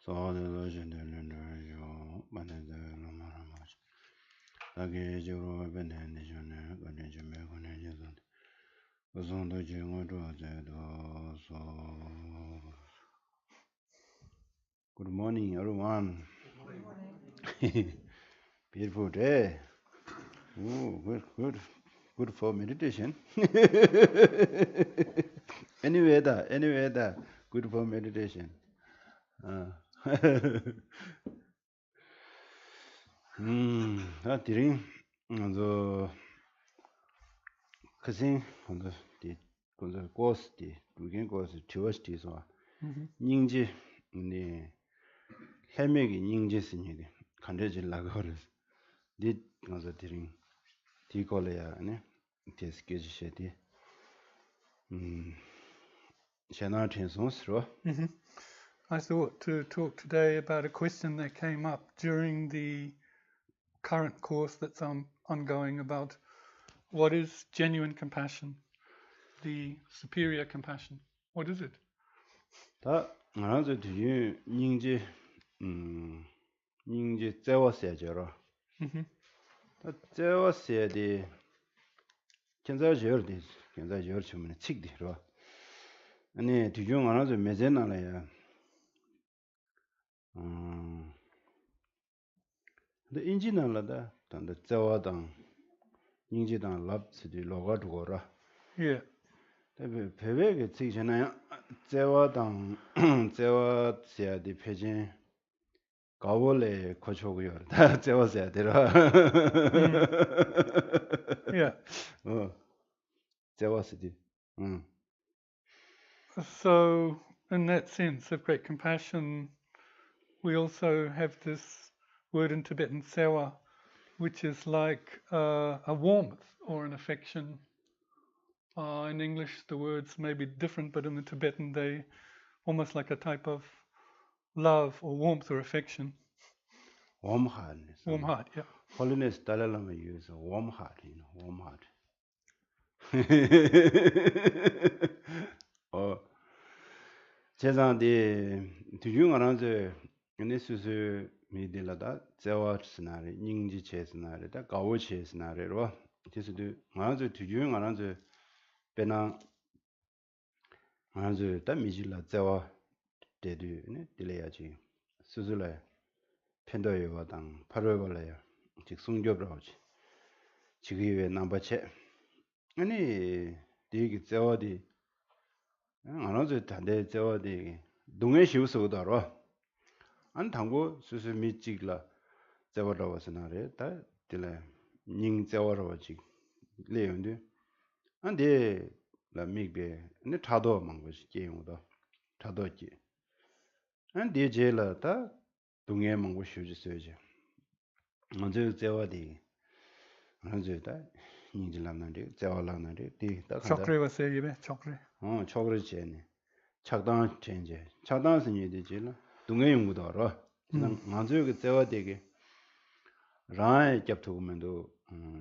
So the legend yo bane de lo mara lagi juro bene ne jone gane jeme gane jezon ozon do jingo do do so good morning everyone. Good morning. Beautiful day. Ooh, good for meditation. Anyway that good for meditation. That the cousin on the course we can go to Tuesday so 닝지 네 해맥이 닝지스니 간대질라고 그래서 네 가서 드린 디콜이야 네 디스케지셔디 샤나 텐선스로 I thought to talk today about a question that came up during the current course that's ongoing about what is genuine compassion, the superior compassion. What is it? 다 알아서 뒤에 닝지 닝지 재워서야죠. 다 재워서야디 견자저디 견자저 처음에 칙디로 아니 뒤중 알아서 메제나라야 근데 인지나라다 단다 재워당 닝지당 랍스디 로가 두고라 Yeah. 대비 배배게 칙잖아요. 재워당 재워서야디 패진 가월에 거쳐고요. 다 재워서야 되라. Yeah. 재워서디. So, in that sense of great compassion, we also have this word in Tibetan, sewa, which is like a warmth or an affection. In English, the words may be different, but in the Tibetan, they almost like a type of love or warmth or affection. Warm heart. Warm heart, yeah. Holiness Dalai Lama use a warm heart, warm heart. 제자한테 뒤중하나서 네스스 미딜라다 제와스나리 닝지 체스나리다 가오 체스나리로 제스도 마저 뒤중하나서 베나 마저 다 미질라 제와 데드네 딜레야지 수술래 펜더요와당 8월 벌래요 즉 송교브라우지 지금의 남바체 아니 되게 제와디 안아서 단대 제와디 동해 시우서도로 안 당고 수수 미직라 제와라와스나래 다 딜레 닝 제와라와지 레온데 안데 라 미게 네 타도 망고시 게임도 타도지 안데 제라다 동해 망고 쉬우지서지 먼저 제와디 먼저다 닝질라나데 제와라나데 디다 Chokre was there, you chokre. 초그르제네 착당 체인제 착당스 니데지라 동해 연구도 알아 그냥 먼저 그 제와디게 라에 캡투면도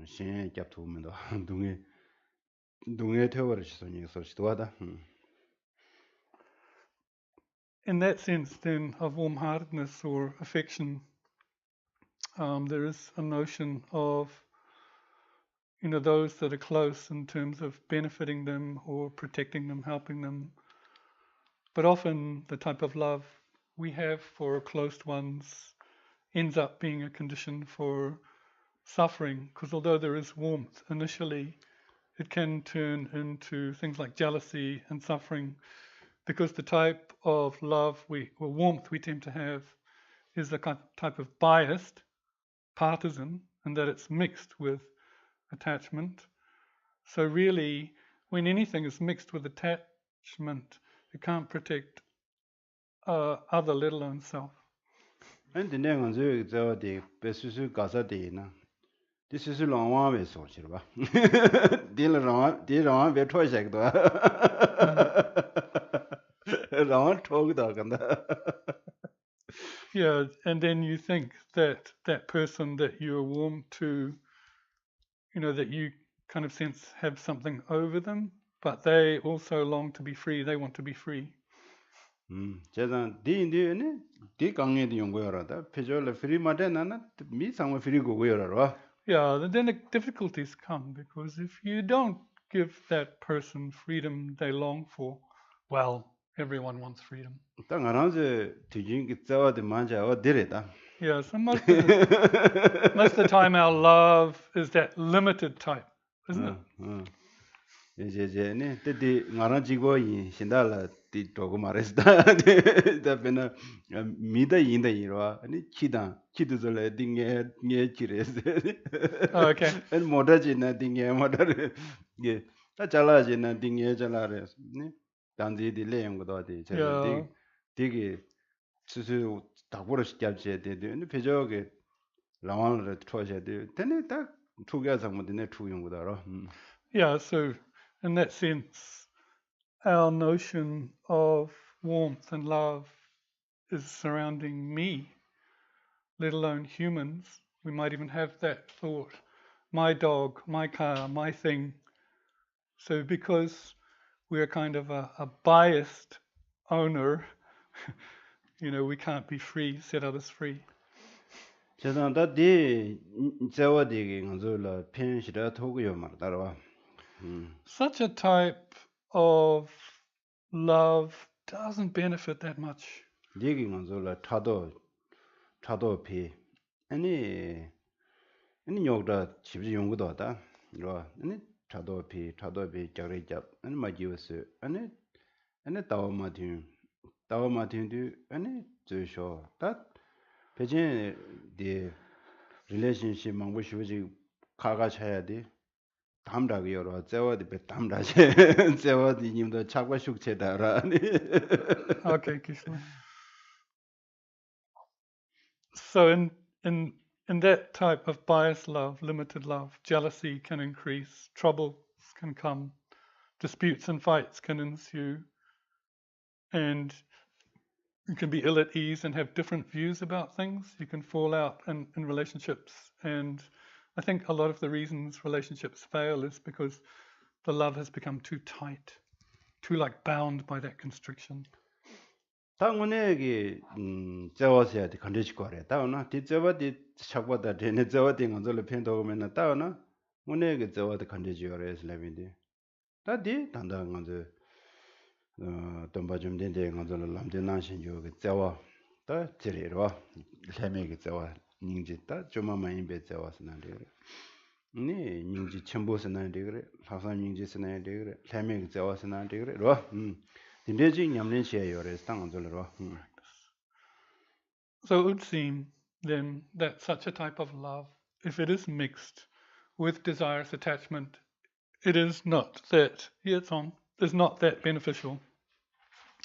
신에 캡투면도 동해 태워르시소니 소시도 하다 In that sense, then, of warm-heartedness or affection, there is a notion of, those that are close in terms of benefiting them or protecting them, helping them. But often the type of love we have for close ones ends up being a condition for suffering, because although there is warmth initially, it can turn into things like jealousy and suffering, because the type of love or warmth we tend to have is a type of biased, partisan, and that it's mixed with attachment. So really, when anything is mixed with attachment, it can't protect other, let alone self. 근데 내가 저디 베스스 가사데나 This is a long way, so Chirba. Deal around, be twice. Round talk dog. Yeah, and then you think that that person that you're warm to, that you kind of sense have something over them, but they also long to be free. They want to be free. 제가 디인디네 디 강에도 연구하러다 표절을 프리 마데나나 미 상을 프리 고고여라. Yeah, then the difficulties come because if you don't give that person freedom they long for, well, everyone wants freedom. 땅 안아서 뒤진 게 싸워도 맞아 어디래다. Yeah, so most of the time our love is that limited type, isn't it? 이제네 때디 나나 지고 이 신달라 디 도고 말했다. 답변은 미다 인다 이러와. 아니 키드절에 딩게 게 지레스. Okay. 엔 모다지나 딩게 모다르. 예. 다 잘라지나 딩게 잘라레스. 네. 단지디 레용고도 어디 제가 Yeah. 되게 스스로 답으로 시켜줘야 돼. 근데 표적에 라완을 터셔야 돼. 근데 딱 투게서 뭐네 투용고도 알아. Yeah, so in that sense, our notion of warmth and love is surrounding me, let alone humans. We might even have that thought, my dog, my car, my thing. So because we're kind of a biased owner, we can't be free, set others free. 저는 다디 저와디게 간절라 편시다 토고요 말다라. Such a type of love doesn't benefit that much. 디게 간절라 타도 피 아니 요다 집지 연구도 하다. 이거 아니 타도 피 저리잡 아니 마지우스 아니 다와마틴도 아니 저쇼 다 배제 디 relationship 망고 쉬우지 가가 쳐야 돼. 담다고 여러 제와디 배 담다시 제와디 님도 차과 숙제다라. Okay, Krishna. So in that type of biased love, limited love, jealousy can increase, troubles can come, disputes and fights can ensue, and you can be ill at ease and have different views about things. You can fall out in relationships. And I think a lot of the reasons relationships fail is because the love has become too tight, too bound by that constriction. 당원에게 저와서야 돼 컨디션 거래. 다오나 뒤저와디 착보다 되네 저와디 간절로 편도면은 다오나 문에게 저와디 컨디션을 레빈디. 다디 단단 간저 돈바 좀 된데 간절로 남대나신 요게 저와 다 지리로 세메게 저와 닝지다 좀만 임베 저와스나데. 네 닝지 첨보스나데 그래. 사상 닝지스나데 그래. 세메게 저와스나데 그래. 로. So it would seem then that such a type of love, if it is mixed with desirous attachment, it is not that is not that beneficial.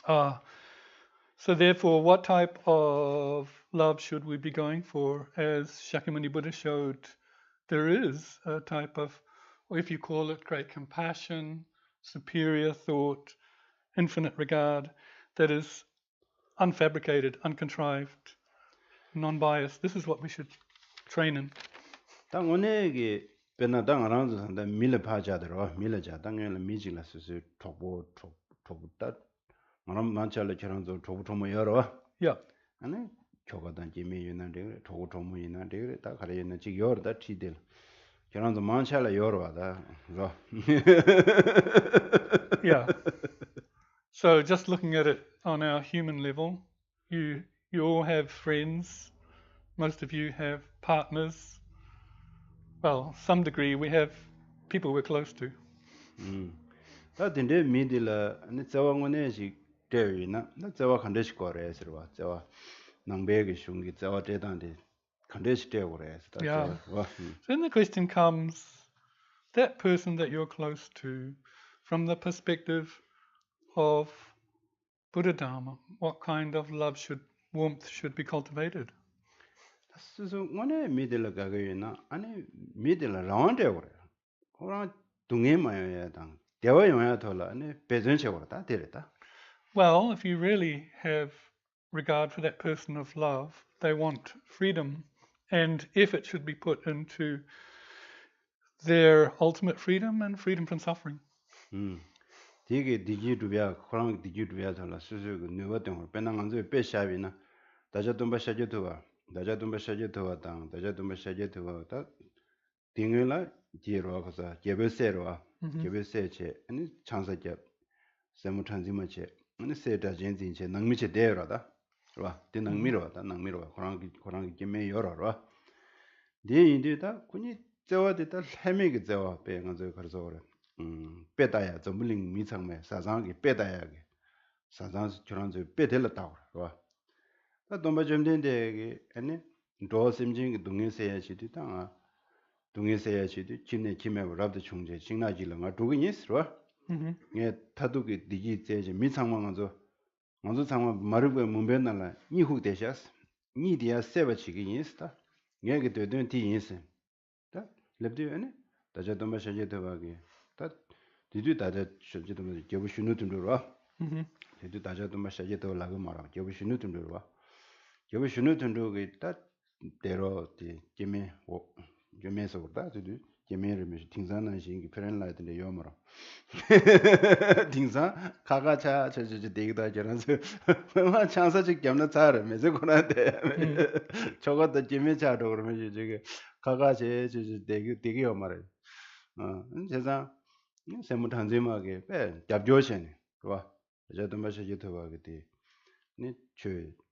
So therefore, what type of love should we be going for? As Shakyamuni Buddha showed, there is a type of, or if you call it great compassion, superior thought, infinite regard, that is unfabricated, uncontrived, non-biased. This is what we should train in. 당원에게 베나당 알아서 산다 밀레 파자더라 밀레자 당연히 미지라 스스 토부다 마람 만찰레 저런도 토부토모 열어. Yeah. 아니 저거단 지미 유난데 토부토모 유난데 다 가려는 지 열다 티들 저런도 만찰레 열어다. Yeah. So just looking at it on our human level, you all have friends. Most of you have partners. Well, some degree we have people we're close to. 다 근데 미딜라 아니 저왕원에지 되이나 나 저와 컨디션 거래스로 저와 남배게 슝기 저와 대단데 컨디션 되고 그래서 Yeah. So then the question comes, that person that you're close to, from the perspective of Buddha Dharma, what kind of warmth should be cultivated? 스스 원에 미들라 가게나 아니 미들라 라운데 그래. 그러나 동해마야 당 대화용야 돌아 아니 배전적으로 다 되랬다. Well, if you really have regard for that person of love, they want freedom, and effort should be put into their ultimate freedom and freedom from suffering. 되게 디지두비아 코랑 디지두비아 달라 수수 누버던 배낭한저 배샤비나 다자domba shajetuwa dajadomba shajetuwa tang dajadomba shajetuwa ta tingela jiro khasa jebesero jebese ani changsa je semu tranzima che ani seta jinjin che nangmi che de ra da ro de nangmi ro da nangmi ro korang ki me yo ro de inde da kuni zewa de da heme ge zewa pe nga zo khar zo re pe da ya zomling mi chang me sa jang ge pe da ya ge sa jang churang zo pe de la da ro 다 domba 점된데 아니 도 심징 동에서야 시디 당 동에서야 시디 진내 김에 랍도 총제 징나지를 두긴 있어. 예 타두기 디지 제지 미상망한저 먼저 상황 마르고 문변날라 이후 되셨어. 니디야 세버치기 있다. 얘기 되던 디 있어. 다 랩디 아니 다자 domba 셔제도 바기 다 디디 다자 셔제도 뭐 제부 신우 좀 들어. 디디 다자 domba 셔제도 라고 말아. 제부 신우 좀 들어. 여기 신호 등록이 딱 대로 게메 게메서 보다 저도 게메를 미 등산하는 신기 편안라든데 요마로 등산 가가차 저저 되기도 저런서 얼마 창사직 겸나 잘해 매서 거는데 저것도 게메차도 그러면 저게 가가제 저저 되게 요마로 세상 세무 단지마게 배 잡조신 봐 저도 마셔 유튜브 그때 네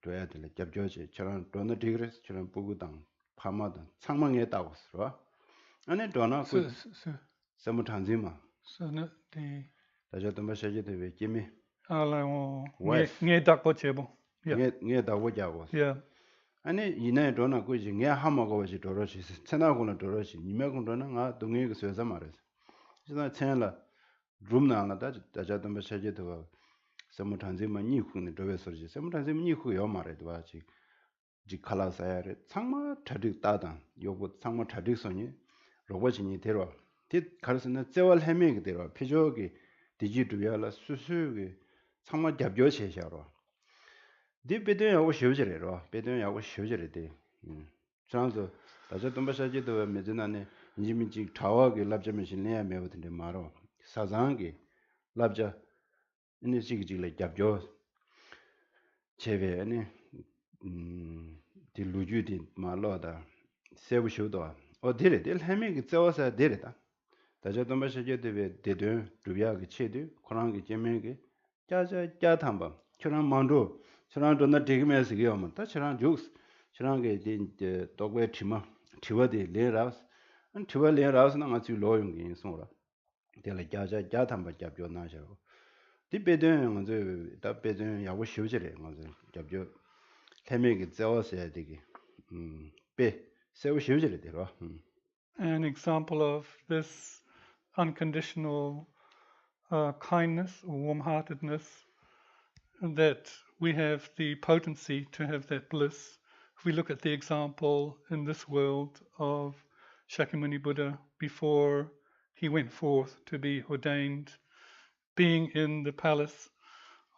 줘야 될 잡조지 저런 돈의 디그레스 저런 부구당 파마든 상망에 따고서 아니 돈아 그 세무 단지마 So no the 다저도 마셔지 되게 김이 allow wife nge dak po chebo. Yeah. 네 다고자고 Yeah. 아니 이내 돈아 그지 네 하마고 버지 도로시 세나고는 도로시 니메고 돈은 아 동네 그 쇠자 말이지 진짜 채널 룸나나다 다저도 마셔지 되고 세무 단지마 니후는 도베서지 세무 단지마 니후 요 말해도 봐지 지 칼라사야레 상마 타득 따단 요거 상마 타득선이 로봇이 데려 디 가르스는 제월 해메게 데려 피조기 디지두야라 수수기 상마 잡조시샤로 디 베드야고 쉬어지래로 베드야고 쉬어지래데 장서 다저 dom바샤지도 메즈나네 인지민지 타와게 랍자면신 내야 매거든데 말어 사장게 랍자 이네 지기지래 잡조 제베 아니 디 루주디 말로다 세부쇼도 어디래 될 해메기 쩌어서 데려다 다저도 마셔게 되베 데드 두비아게 체드 코랑게 제메게 짜자 짜탐바 저랑 만도 저랑 돈나 되게면서 기어면 다 저랑 주스 저랑게 디 독베 티마 티와디 레라스 안 티와 레라스는 아주 로용게 인송라 될 짜자 짜탐바 잡죠 나셔 디 베든 먼저 다 베든 야고 쉬우지래 먼저 잡죠 태명이 쩌어서야 되게 빼 세우 쉬우지래 되로 An example of this unconditional kindness or warm-heartedness, that we have the potency to have that bliss. If we look at the example in this world of Shakyamuni Buddha before he went forth to be ordained, being in the palace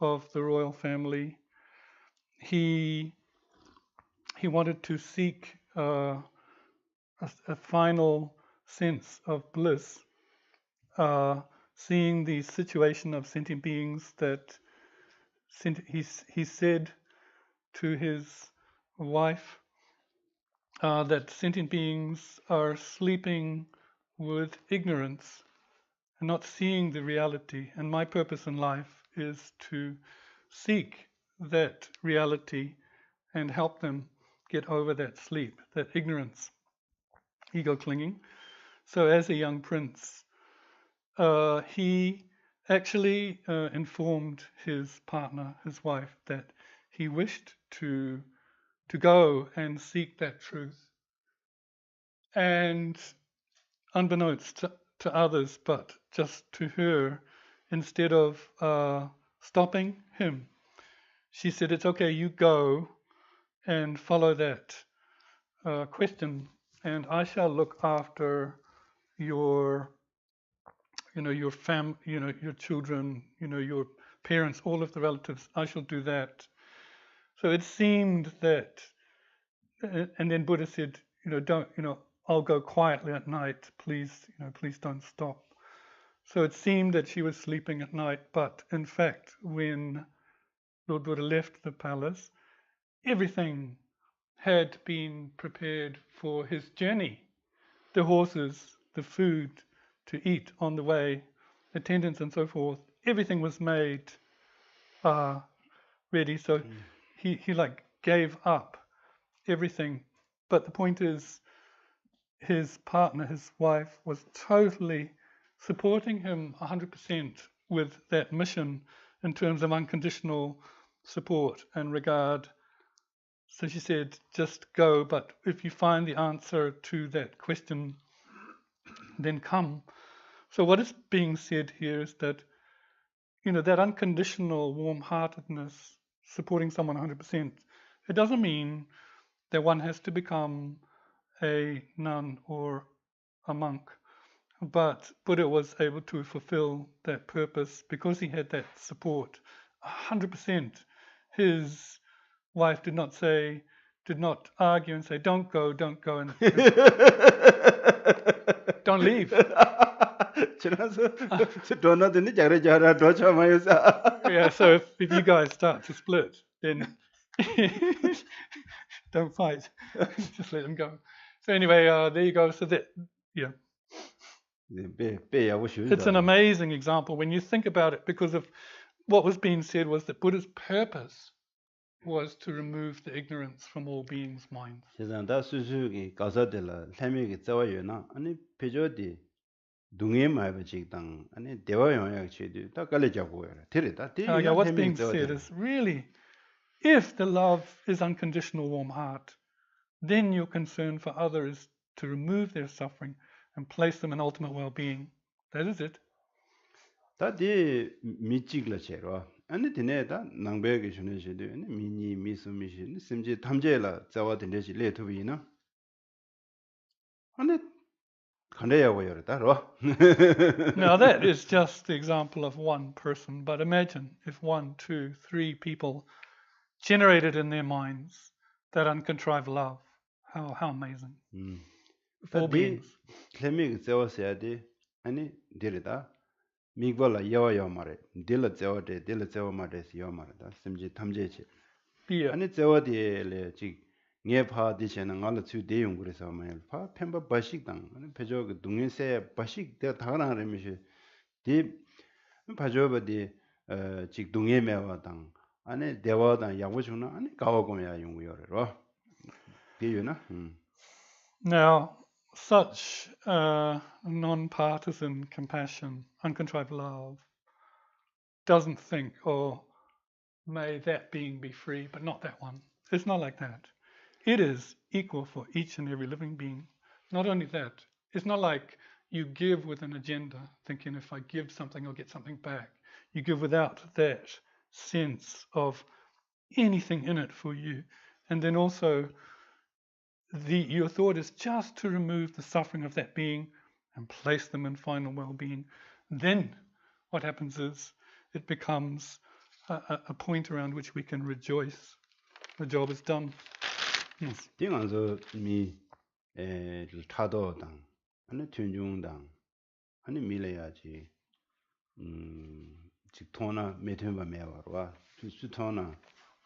of the royal family, he wanted to seek a final sense of bliss, seeing the situation of sentient beings that he said to his wife that sentient beings are sleeping with ignorance and not seeing the reality. And my purpose in life is to seek that reality and help them get over that sleep, that ignorance, ego clinging. So as a young prince, he actually informed his partner, his wife, that he wished to go and seek that truth. And unbeknownst to others, but just to her, instead of stopping him, she said, "It's okay, you go and follow that question, and I shall look after your your your children, your parents, all of the relatives. I shall do that." So it seemed that, and then Buddha said, don't, I'll go quietly at night. Please, please don't stop. So it seemed that she was sleeping at night, but in fact, when Lord Buddha left the palace, everything had been prepared for his journey. The horses, the food to eat on the way, attendants and so forth, everything was made ready. So he like gave up everything. But the point is, his partner, his wife, was totally supporting him 100% with that mission in terms of unconditional support and regard. So she said, just go, but if you find the answer to that question, then come. So what is being said here is that, that unconditional warm-heartedness, supporting someone 100%, it doesn't mean that one has to become a nun or a monk. But Buddha was able to fulfill that purpose because he had that support 100%. His wife did not argue and say, don't go, and don't leave. Yeah, so if you guys start to split, then don't fight. Just let them go. So anyway, there you go. So that, yeah. It's an amazing example when you think about it, because of what was being said was that Buddha's purpose was to remove the ignorance from all beings' minds. What's being said is really, if the love is unconditional warm heart, then your concern for others is to remove their suffering and place them in ultimate well-being. That is it. 아니 디네다 낭배게 주는시도 미니 미수미시 심지 탐제라 자와 된데시 레토비나 아니 간대야고 열었다로. Now that is just the example of one person, but imagine if 1, 2, 3 people generated in their minds that uncontrived love. How amazing. For beings. 클레믹 자와서야디 아니 데르다 미글라 야와야 말에 딜라 자와데 딜라 자와 말에서 야 말다 심지 탐제치 아니 자와디에 지 녜파 디체는 알아 주 대용 그래서 말 파 펜바 바식당 아니 배저 그 동인세 바식 대 다가나르미시 디 바저버디 지 동예매와당 아니 대와당 야고주나 아니 가와고야 용우여로 비유나 Now such non-partisan compassion, uncontrived love, doesn't think, oh, may that being be free, but not that one. It's not like that. It is equal for each and every living being. Not only that, it's not like you give with an agenda, thinking if I give something, I'll get something back. You give without that sense of anything in it for you. And then also, your thought is just to remove the suffering of that being and place them in final well-being. Then what happens is it becomes a point around which we can rejoice. The job is done. Yes. 띵안서 미 타도당 아니 춘중당 아니 밀래야지 직토나 메템바 메와와 수토나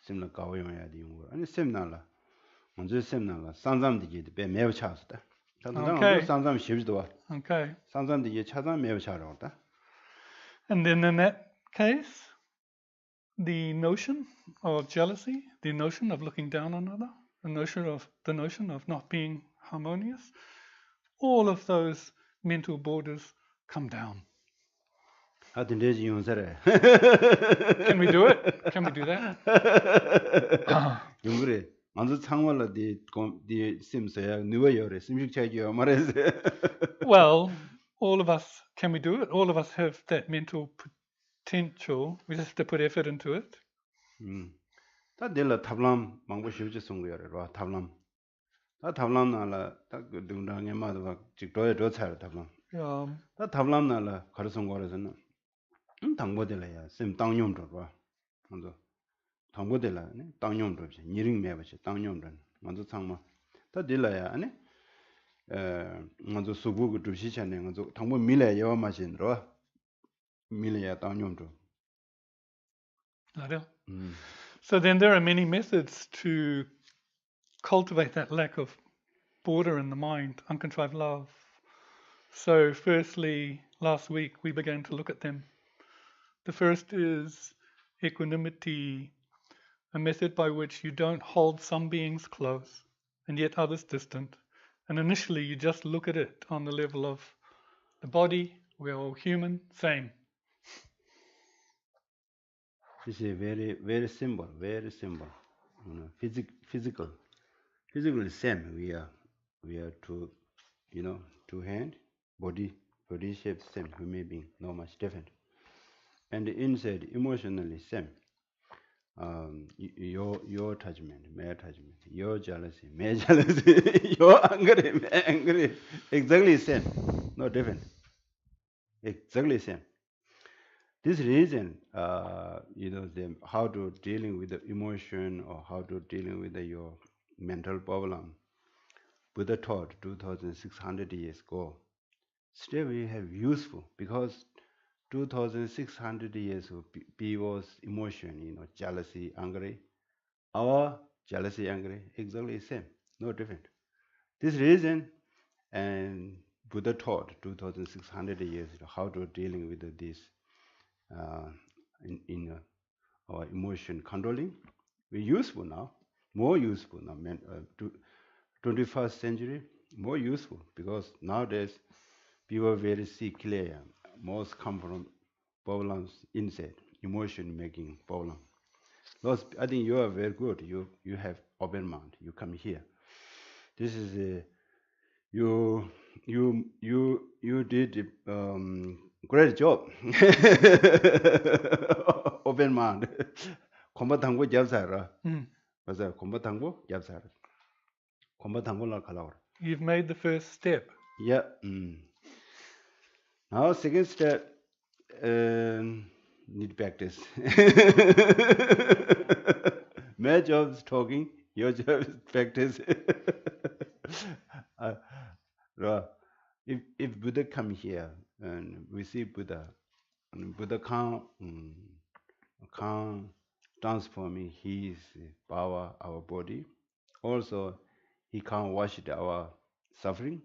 심나 가오용해야 되는 거 아니 셈나라 먼저 셈나라 상담디게 배 매우 차스다 당장 상담 쉽지도 와 Okay. 상담디게 차단 매우 차라다. And then in that case, the notion of jealousy, the notion of looking down on another, the notion of not being harmonious, all of those mental borders come down. Can we do it? Can we do that? Well, all of us, can we do it? All of us have that mental potential. We just have to put effort into it. 다들라 탑람 망고 쉬우지 송거여라 탑람 다 탑람나라 딱 등당에 마도 직도에 도차를 탑람 다 탑람나라 가르송 거라서는 당보들이야 심 땅용도 봐 먼저 당보들라 땅용도 니링 매버지 땅용도 먼저 창마 다 딜라야 아니 먼저 수부고 두시잖아요 먼저 당보 밀에 여와 마신로 Milya Tanyumto. So then there are many methods to cultivate that lack of border in the mind, uncontrived love. So firstly, last week we began to look at them. The first is equanimity, a method by which you don't hold some beings close and yet others distant. And initially you just look at it on the level of the body, we're all human, same. This is very, very simple, very simple. Physical. Physically same. We are two, two hand, body shape same. Human being, not much different. And the inside, emotionally same. Your attachment, my attachment, your jealousy, my jealousy, your anger, my anger, exactly same, no different, exactly same. This reason, how to dealing with the emotion or how to dealing with your mental problem. Buddha taught 2,600 years ago. Still, we have useful because 2,600 years of people's emotion, jealousy, angry. Our jealousy, angry, exactly same, no different. This reason, and Buddha taught 2,600 years how to dealing with this in our emotion controlling. We're useful now, more useful now. 21st century, more useful because nowadays people very see clear. Most come from problems inside, emotion making problem. Those, I think you are very good. You have open mind. You come here. This is you did great job. Open mind. 콤바탕고 잡사라. 맞아. 콤바탕고 잡사라. 콤바탕고라 칼라워. You've made the first step. Yeah. Now second step need practice. My job is talking, your job is practice. If Buddha come here and we see Buddha, and Buddha can't transforming his power, our body. Also, he can't wash our suffering.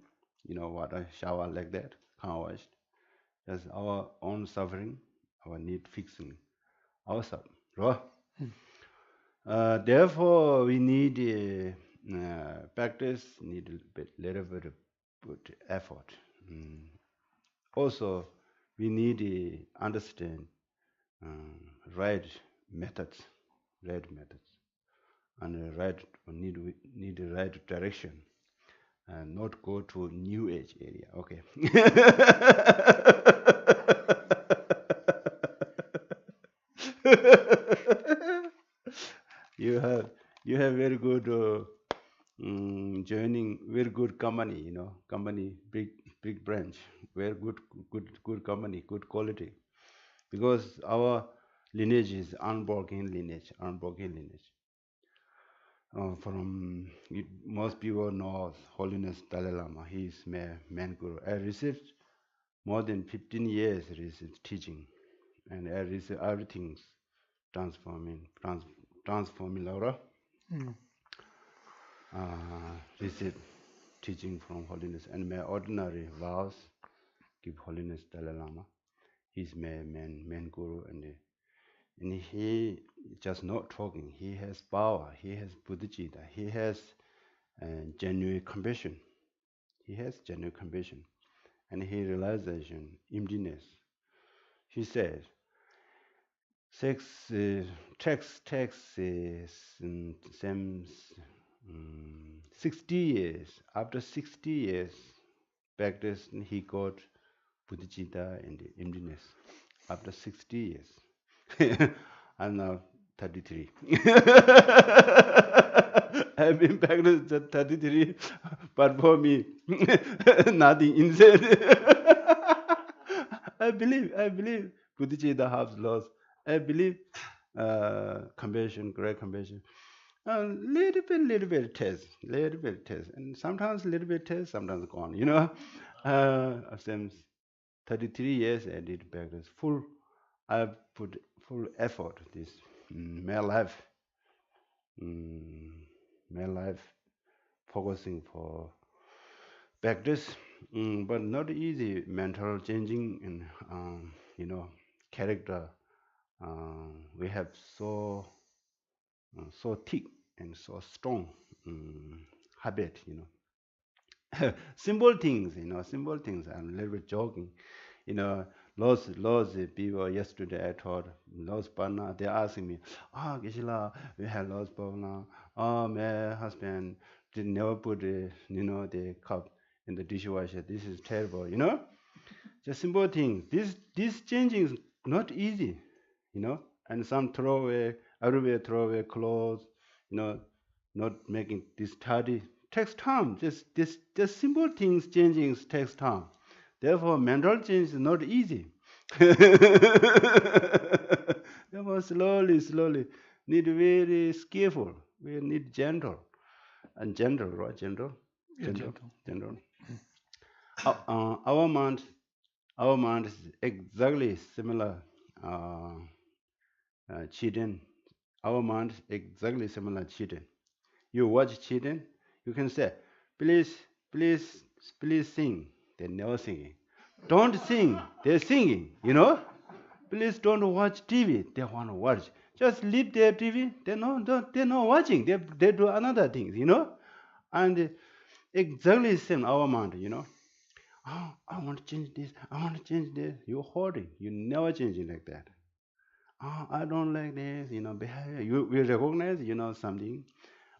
What a shower like that can't wash. That's our own suffering, our need fixing ourselves. Therefore, we need practice, need a little bit of effort. Also, we need to understand right methods, and need the right direction, and not go to New Age area. Okay. you have very good joining, very good company. Company big branch, very good company, good quality, because our lineage is unbroken lineage. From most people know Holiness Dalai Lama. He is my main guru. I received more than 15 years received teaching, and I received everything transforming Laura. Received teaching from Holiness, and my ordinary vows give Holiness Dalai Lama. He's my main guru, and he just not talking. He has power. He has bodhicitta. He has genuine compassion. And he realization emptiness. He says, text is same 60 years. After 60 years practice, he got bodhicitta and emptiness. After 60 years. I'm now 33. I've been practicing 33, but for me, nothing inside. I believe bodhicitta has lost. I believe compassion, great compassion. Little bit test, and sometimes little bit test, sometimes gone. Since 33 years I did practice full I put full effort this my life, mm, my life focusing for practice, but not easy. Mental changing and you know character. We have so thick and so strong habit. Simple things. Simple things. I'm a little bit joking. You know, lots of people yesterday I thought lots partner they asking me, Gishila, we have lots partner. Oh, my husband did never put the cup in the dishwasher. This is terrible. Just simple things. This changing is not easy, and some throw away, everywhere throw away clothes, you know, not making this tidy takes time. Just simple things changing takes time. Therefore, mental change is not easy. Therefore, slowly, need very skillful. We need gentle and gentle, right? Gentle, Yeah, gentle. gentle. Our mind, is exactly similar. Uh, Cheating. Our mind is exactly similar cheating. You watch cheating, you can say, please, please, please sing. They're never singing. Don't sing. They're singing. Please don't watch TV. They want to watch. Just leave their TV. They're not watching. They do another things. And exactly same our mind. Oh, I want to change this. I want to change this. You're hoarding. You never change it like that. Oh, I don't like this. Behavior. We recognize something.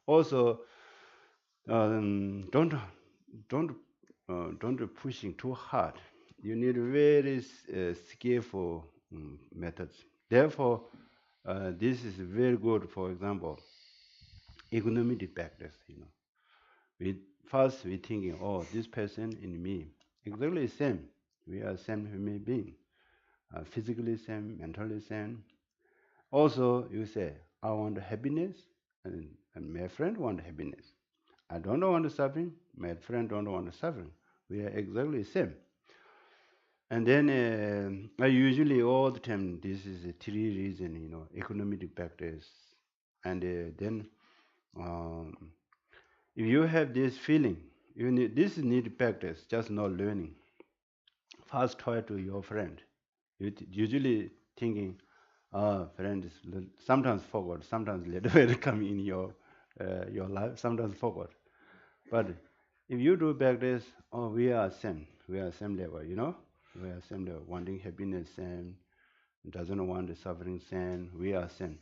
Also, don't don't pushing too hard. You need very skillful methods. Therefore, this is very good. For example, economic practice. We first we thinking, oh, this person in me exactly same. We are same human being, physically same, mentally same. Also, you say, I want happiness, and my friend want happiness. I don't want suffering. My friend don't want suffering. We are exactly same. And then I usually all the time this is a three reason economic practice, and then um, if you have this feeling, this need practice, just not learning. First talk to your friend. You usually thinking, friend is sometimes forgot, sometimes little bit come in your life, sometimes forgot. But if you do practice, oh, we are same level. We are same level, wanting happiness same, doesn't want the suffering same, we are same.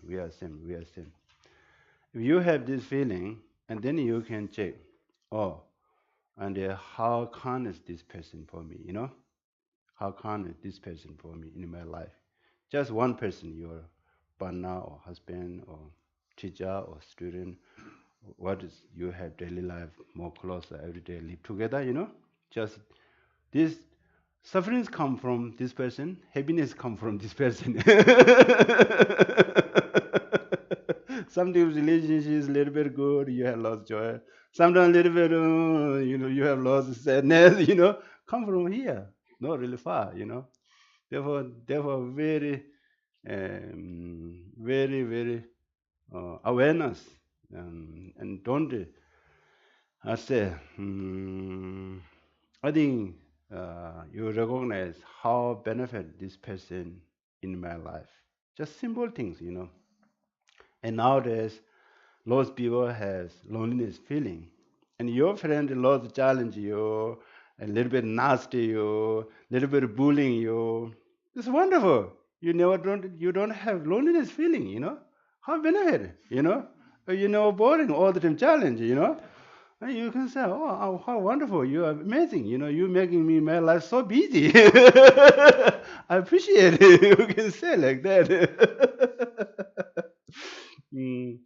If you have this feeling, and then you can check, oh, and how kind is this person for me? How kind is this person for me in my life? Just one person, your partner or husband or teacher or student, what is you have daily life more closer every day live together. Just this sufferings come from this person, happiness come from this person. Sometimes relationship is a little bit good, you have lost joy. Sometimes a little bit, you have lost sadness. Come from here, not really far. Therefore, very awareness, and don't I say, I think you recognize how benefit this person in my life. Just simple things. And nowadays, lots of people has loneliness feeling, and your friend lots challenge you, a little bit nasty you, a little bit bullying you. It's wonderful. You don't have loneliness feeling. How benefit, boring all the time challenge. And you can say, oh, how wonderful, you are amazing. You're making me my life so busy. I appreciate it. You can say like that. Mm,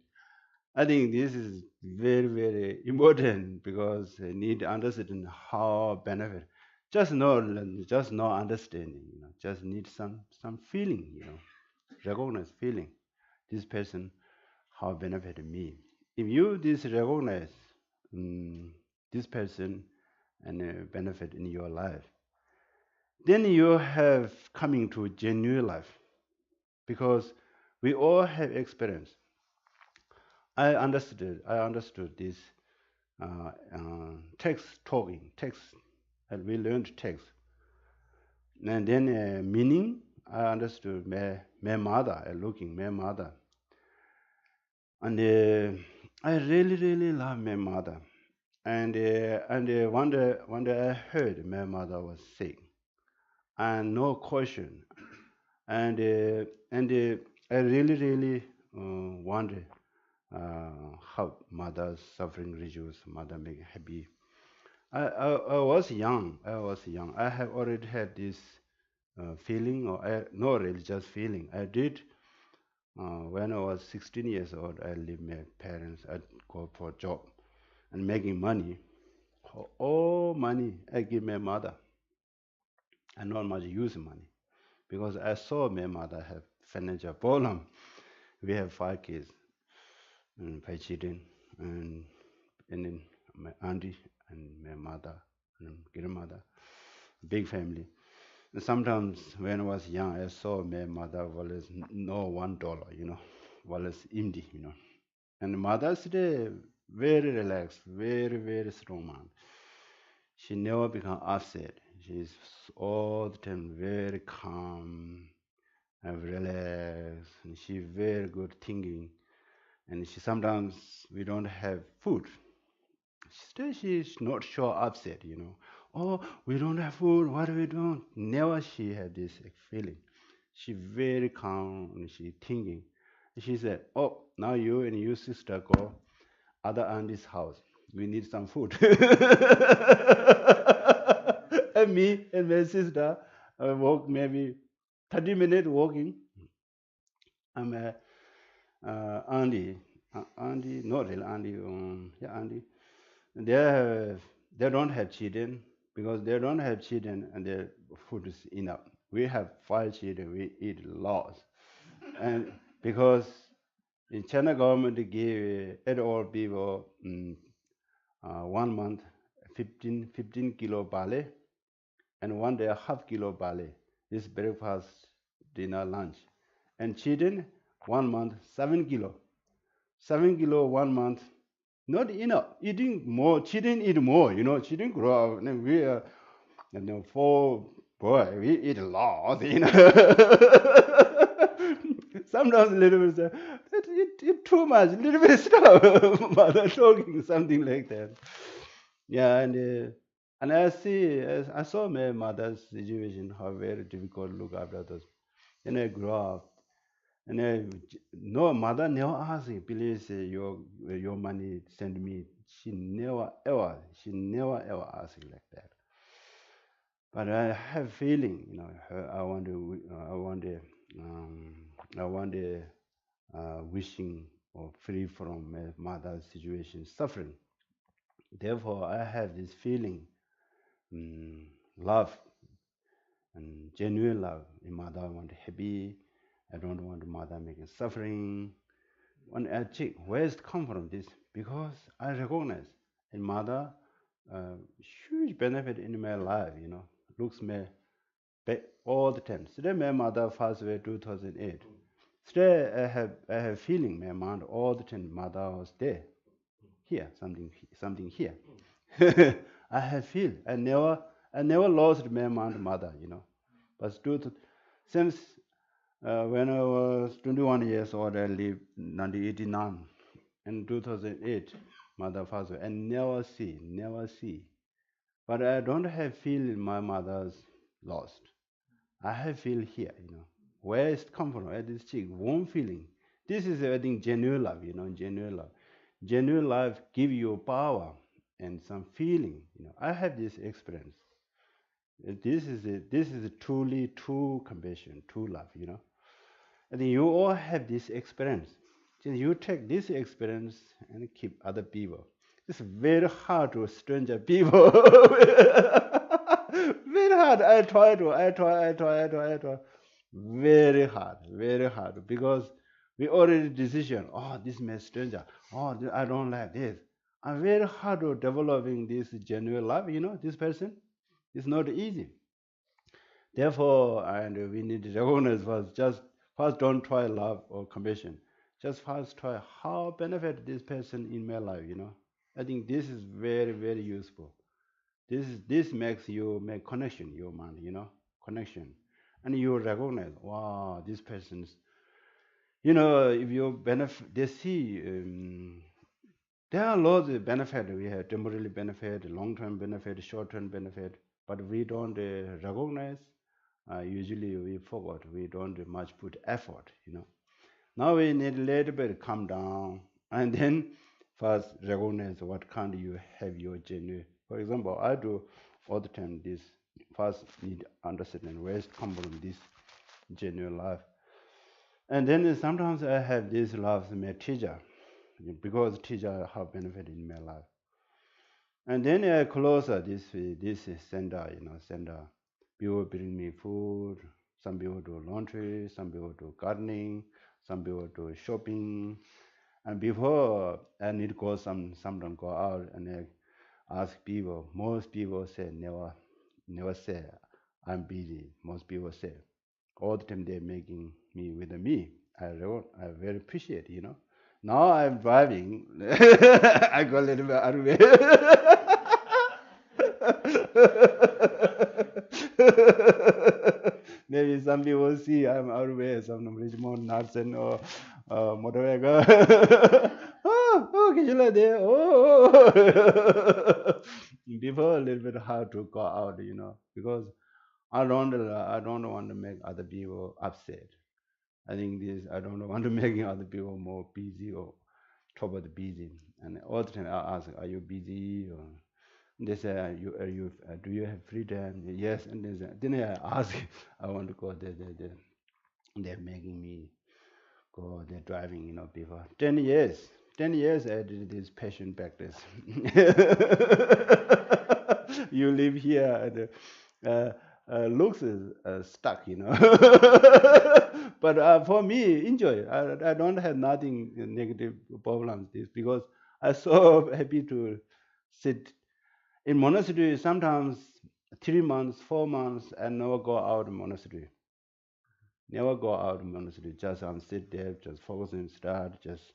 I think this is very, very important because I need to understand how benefit. Just no understanding. Just need some feeling. Recognize feeling. This person how benefited me. If you this recognize mm, this person and benefit in your life, then you have coming to genuine life. because we all have experience. I understood this text talking, text, and we learned text. And then meaning, I understood my mother, looking my mother. And I really love my mother. And one day I heard my mother was sick, and no question. And I really wonder how mother's suffering reduce, mother make happy. I was young. I have already had this feeling, or no religious feeling. I did when I was 16 years old. I leave my parents. I go for a job and making money. All money I give my mother. I not much use money because I saw my mother have financial problem. We have 5 kids and 5 children, and then my auntie and my mother and grandmother, big family. And sometimes when I was young, I saw my mother was no $1, was empty. And mother's day very relaxed, very strong man. She never become upset. She's all the time very calm and relaxed, and she very good thinking. And she sometimes we don't have food. Still, she's not sure upset. Oh, we don't have food. What are we doing? Never she had this feeling. She very calm and she thinking. She said, "Oh, now you and your sister go other auntie's house. We need some food." And me and my sister walk maybe 30 minutes walking. I'm a auntie, auntie, not real auntie, yeah, auntie. They they don't have children because they don't have children and their food is enough. We have 5 children, we eat lots, and because in China government they give at all people 1 month 15 kilo barley and 1 day half kilo barley. This breakfast, dinner, lunch, and children 1 month 7 kilo. 7 kilo 1 month, not enough. Eating more, children eat more. Children grow up, and we are, 4 boy, we eat a lot. Sometimes little bit say, eat too much, little bit stop. Mother talking something like that. Yeah, and I saw my mother's situation, how very difficult to look after those. Then I grew up. And no, mother never asked me, please, your money send me. She never ever asked like that. But I have feeling, I want to, I want to, wishing or free from my mother's situation, suffering. Therefore, I have this feeling, love and genuine love. In mother, I want to happy. I don't want mother making suffering. When I check where it come from this, because I recognize in mother huge benefit in my life. Looks me back all the time. Today my mother passed away 2008. Today I have feeling my mind all the time. Mother was there, here something here. I have feel I never lost my mother. But since when I was 21 years old, I lived 1989. In 2008, mother passed away. I never see. But I don't have feel my mother's lost. I have feel here. Where it come from? At this cheek, warm feeling. This is, I think, genuine love, genuine love. Genuine love give you power and some feeling. I have this experience. This is truly true compassion, true love. I think you all have this experience. Just you take this experience and keep other people. It's very hard to stranger people. Very hard. I try. Very hard. Because we already decision. Oh, this may stranger. Oh, I don't like this. I'm very hard to developing this genuine love. This person. It's not easy. Therefore, and we need to recognize was just First, don't try love or compassion. Just first try how benefit this person in my life. I think this is very very useful. This makes you make connection your mind. Connection, and you recognize wow this person's. If you benefit, they see. There are lots of benefit. We have temporary benefit, long-term benefit, short-term benefit, but we don't recognize. Usually we forgot. We don't much put effort. Now we need a little bit calm down and then first recognize what kind you have your genuine. For example, I do all the time this. First need understand where it come from this genuine life, and then sometimes I have this love my teacher because teacher have benefit in my life. And then I closer this center, center. People bring me food. Some people do laundry. Some people do gardening. Some people do shopping. And before I need to go, some don't go out, and I ask people. Most people say never say I'm busy. Most people say all the time they're making me with me. I very appreciate. Now I'm driving. I go a little bit out of way. Maybe some people see I'm out of way. Some Richmond, Natson, or motorway. Oh, can you like that? Oh, before a little bit hard to go out, because I don't want to make other people upset. I think I don't want to make other people more busy or trouble busy. And all the time I ask, are you busy? Or they say, do you have free time? Yes. And then I ask, I want to go there. They're making me go. They're driving, before 10 years. 10 years I did this passion practice. You live here and looks stuck. But for me, enjoy. I don't have nothing negative problems this because I'm so happy to sit in monastery. Sometimes 3 months, 4 months, I never go out of monastery. Never go out of monastery. Just sit there, just focus and start. Just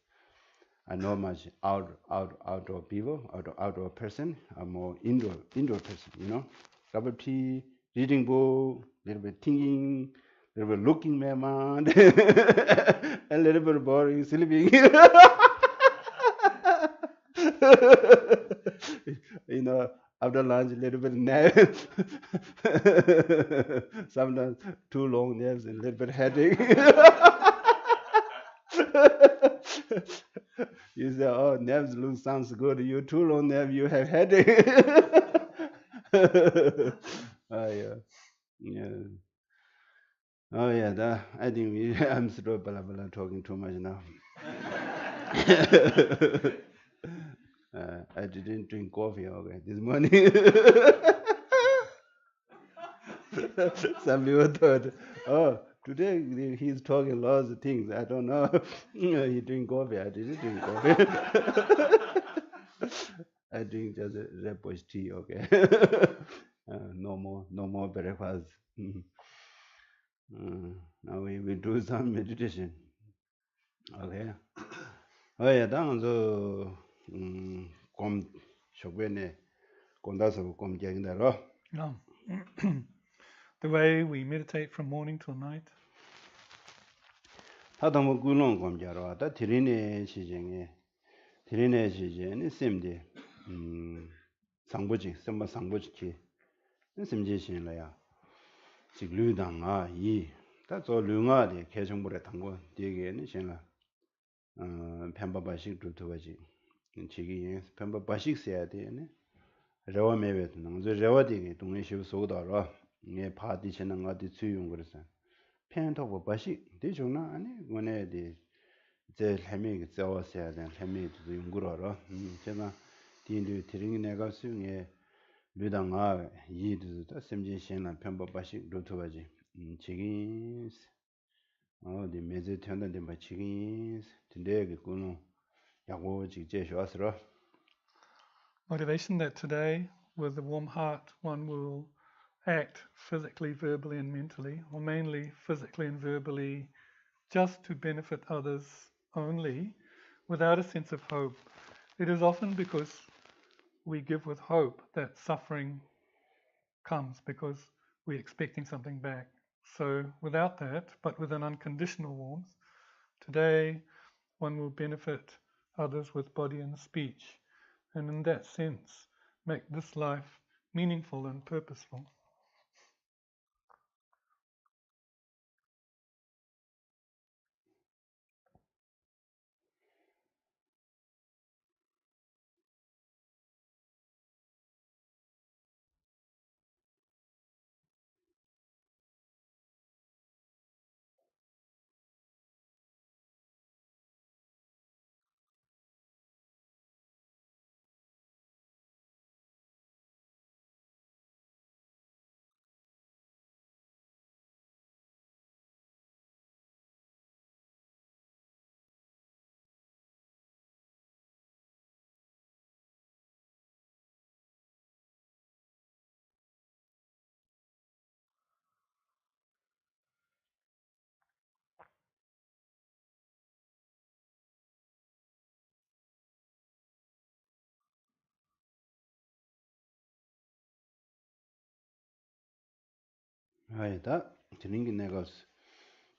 I know much outdoor people, outdoor person. I'm more indoor person. Cup of tea, reading book, little bit thinking, little bit looking my mind, a little bit boring, sleeping. After lunch, a little bit nap. Sometimes too long naps and a little bit headache. You say, oh, naps sounds good. You too long nap, you have headache. Oh yeah, yeah. Oh yeah. I think I'm still blah blah talking too much now. I didn't drink coffee this morning. Some people thought, oh, today he's talking lots of things. I don't know. He drink coffee. I didn't drink coffee. I drink just a red bush tea. No more breakfast. Now we do some meditation. Okay. Oh yeah, 당저 곰 쇼베네 곰다서 곰 쟁다로. No. The way we meditate from morning till night. 다도 굴론 곰자로 왔다 드리네 시쟁에 쌤디 상보지 쌤마 상보지키 쌤지신라야 즉 류당아 이다저 류가데 개정물에 당고 되게는 신라 펜바바식 두두바지 지기 펜바바식 써야 되네 레와메베도 능저 레와디게 동네시부 소다로 네 파디치는 거디 수용 그래서 펜토고 바식 되죠나 아니 원에디 제 해미게 저어서야 된 해미도 연구로로 제가 디인도 드링이 내가 수용에 류당아 이도 샘진신한 편법바식 루트바지 지기 어디 메제 편단데 마치기 근데 그거는 야고 직제 좋았어. Motivation that today, with a warm heart, one will act physically, verbally, and mentally, or mainly physically and verbally, just to benefit others only, without a sense of hope. It is often because we give with hope that suffering comes, because we're expecting something back. So without that, but with an unconditional warmth, today one will benefit others with body and speech, and in that sense, make this life meaningful and purposeful. 아니다. 드는 게 내가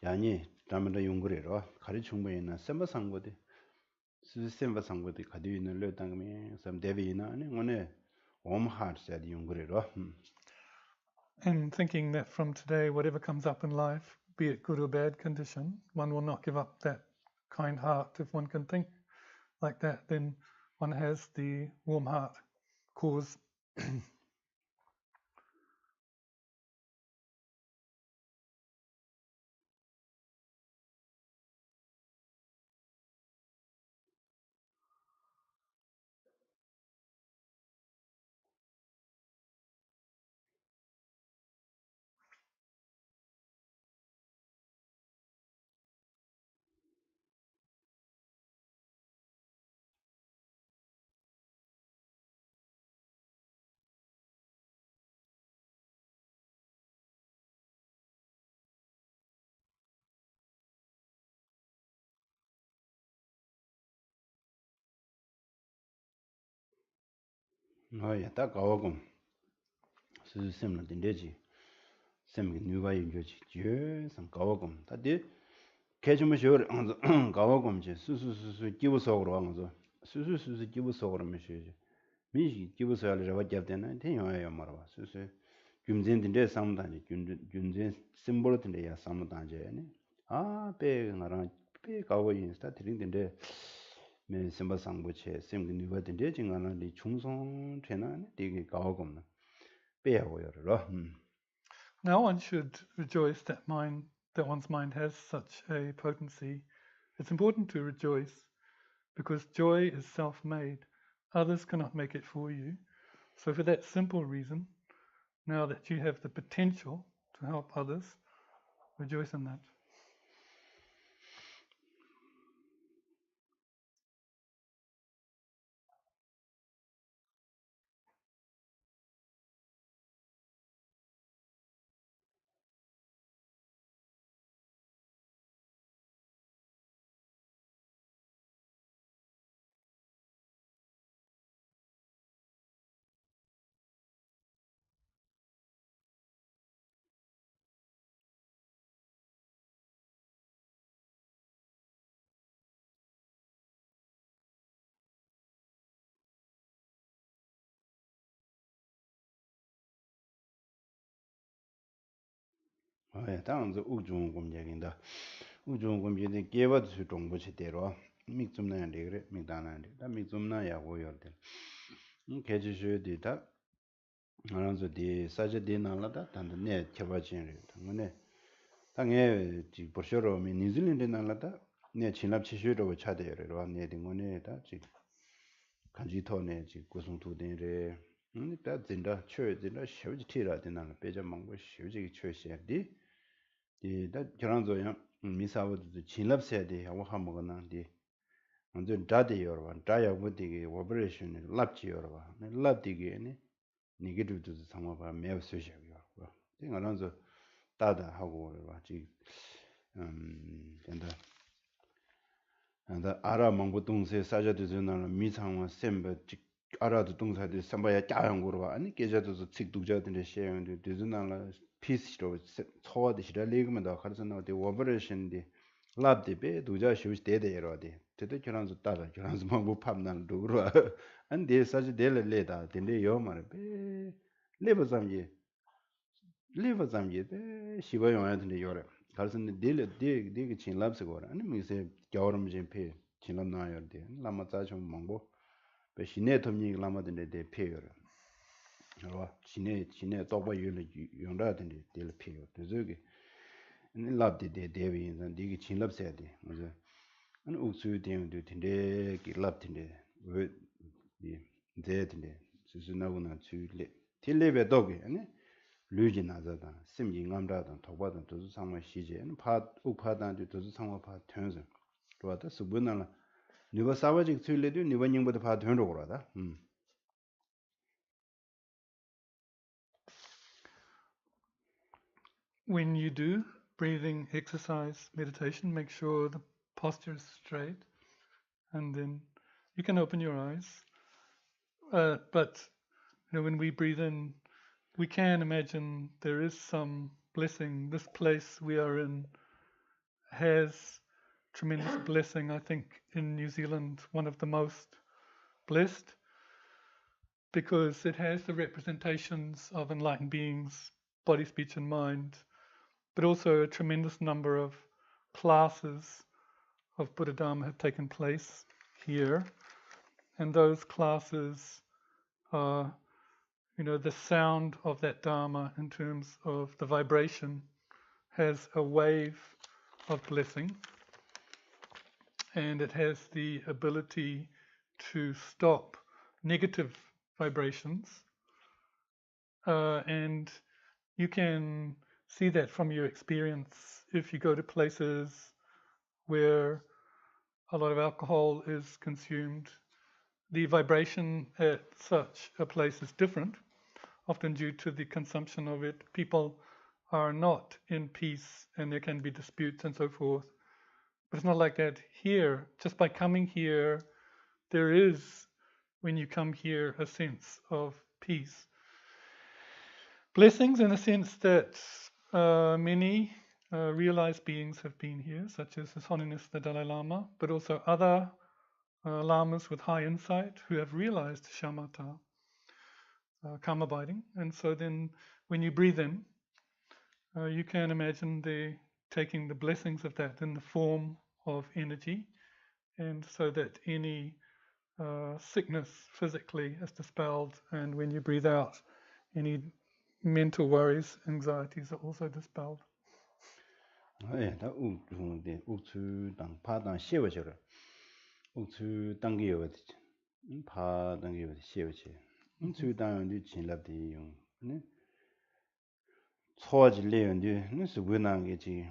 야니 담을 용거래로 가리 충분히나 셈바 상고데 시스템바 상고데 가디 있는 려당미 섬 데비나 아니 오늘 옴하르스 용거래로 And thinking that from today, whatever comes up in life, be it good or bad condition, one will not give up that kind heart. If one can think like that, then one has the warm heart cause. 아야다 가오금 시스템은 된대지 셈이 누가 인조지 제삼 가오금 다디 개좀을 줘 가오금 제 수수수수 기부속으로 와서 수수수수 기부속으로 메시지 미시 기부속을 잡아 잡대나 대용해요 말아 수수 균전인데 상담이 균전 심볼인데 야 상담단제네 아배 나랑 배 가고 인스타 드린데 매 심바 상부체 심기 누가든데 진가는 이 충성 되나네 되게 가고 배워요로 Now one should rejoice that one's mind has such a potency. It's important to rejoice because joy is self-made. Others cannot make it for you. So for that simple reason, now that you have the potential to help others, rejoice in that. 아, 당은 우중 공략인다. 우중 공략의 개발도 정보시대로 믹좀나야 되그래. 믹다나는데. 다 믹좀나야 고요데. 개지셔야 되다. 알아서 디 사제디나라다. 단데 네 개발진을 당근에 당에 지 보셔로 뉴질랜드 나라다. 네 진압 치셔로 차대요로 네 등원에다 지 간지토네 지 고송투된레 다 진다 쳐진다 쉬우지 티라 되나는 빼자 먹고 쉬우지 쳐셔야지 디다 결혼조야 미사워도 진압해야 돼 하고 한 먹었나 디 먼저 다대요 다야 못되게 오퍼레이션 랍지요 봐 랍디게네 네게티브도 상황 봐 매우 쓰셔요 내가 나서 따다 하고 봐지 and the ara mangbo 동세 사자도 전화는 미상와 셈버 알아도 동사들 삼바야 짜양 거로 아니 계좌도 직독자들의 시행도 되잖아 피스로 초와듯이라 레그만 더 가르쳐 나오데 오퍼레이션디 랍디베 도자 쇼스 데데여라디 되게 결혼도 따라 결혼도 뭐 팝난 도로 안데 사지 데레레다 근데 요 말에 베 레버잠지 베 시바 용한테 요래 가르쳐는 데게 진랍스 거라 아니 미세 겨울음 진페 진랍 나요데 라마자 좀 망보 베 시내 덤니 라마데 데 페요라 어 시내 또바 유를 용다데 데 페요 되저게 니 랍데 데 데비 인산 디게 진랍세야 돼 맞아 아니 우수 되는데 근데 길랍인데 왜이 데인데 수수나고나 주래 틸레베 도게 아니 류지 나자다 심지 감다다 도바다 도수 상마 시제 파 우파단도 도수 상마 파 튼서 도와다 수분나 니가 사와직 틀레도 니가 닝보다 파 튼로 그러다 When you do breathing exercise meditation, make sure the posture is straight, and then you can open your eyes. But when we breathe in, we can imagine there is some blessing. This place we are in has tremendous blessing. I think in New Zealand, one of the most blessed, because it has the representations of enlightened beings, body, speech, and mind, but also a tremendous number of classes of Buddha Dharma have taken place here. And those classes are, the sound of that Dharma in terms of the vibration has a wave of blessing, and it has the ability to stop negative vibrations. And you can see that from your experience if you go to places where a lot of alcohol is consumed. The vibration at such a place is different, often due to the consumption of it. People are not in peace and there can be disputes and so forth. But it's not like that here. Just by coming here, there is, when you come here, a sense of peace. Blessings in the sense that many realized beings have been here, such as His Holiness the Dalai Lama, but also other lamas with high insight who have realized shamatha, calm abiding. And so then when you breathe in, you can imagine they taking the blessings of that in the form of energy, and so that any sickness physically is dispelled, and when you breathe out, any mental worries, anxieties are also dispelled. 다 우주데 우주 당 파당 쉐워셔라 우주 당기여 파 당기여 쉐워체 우주 당연히 진랍디 용 네 초아질래연디 네 수고난 게지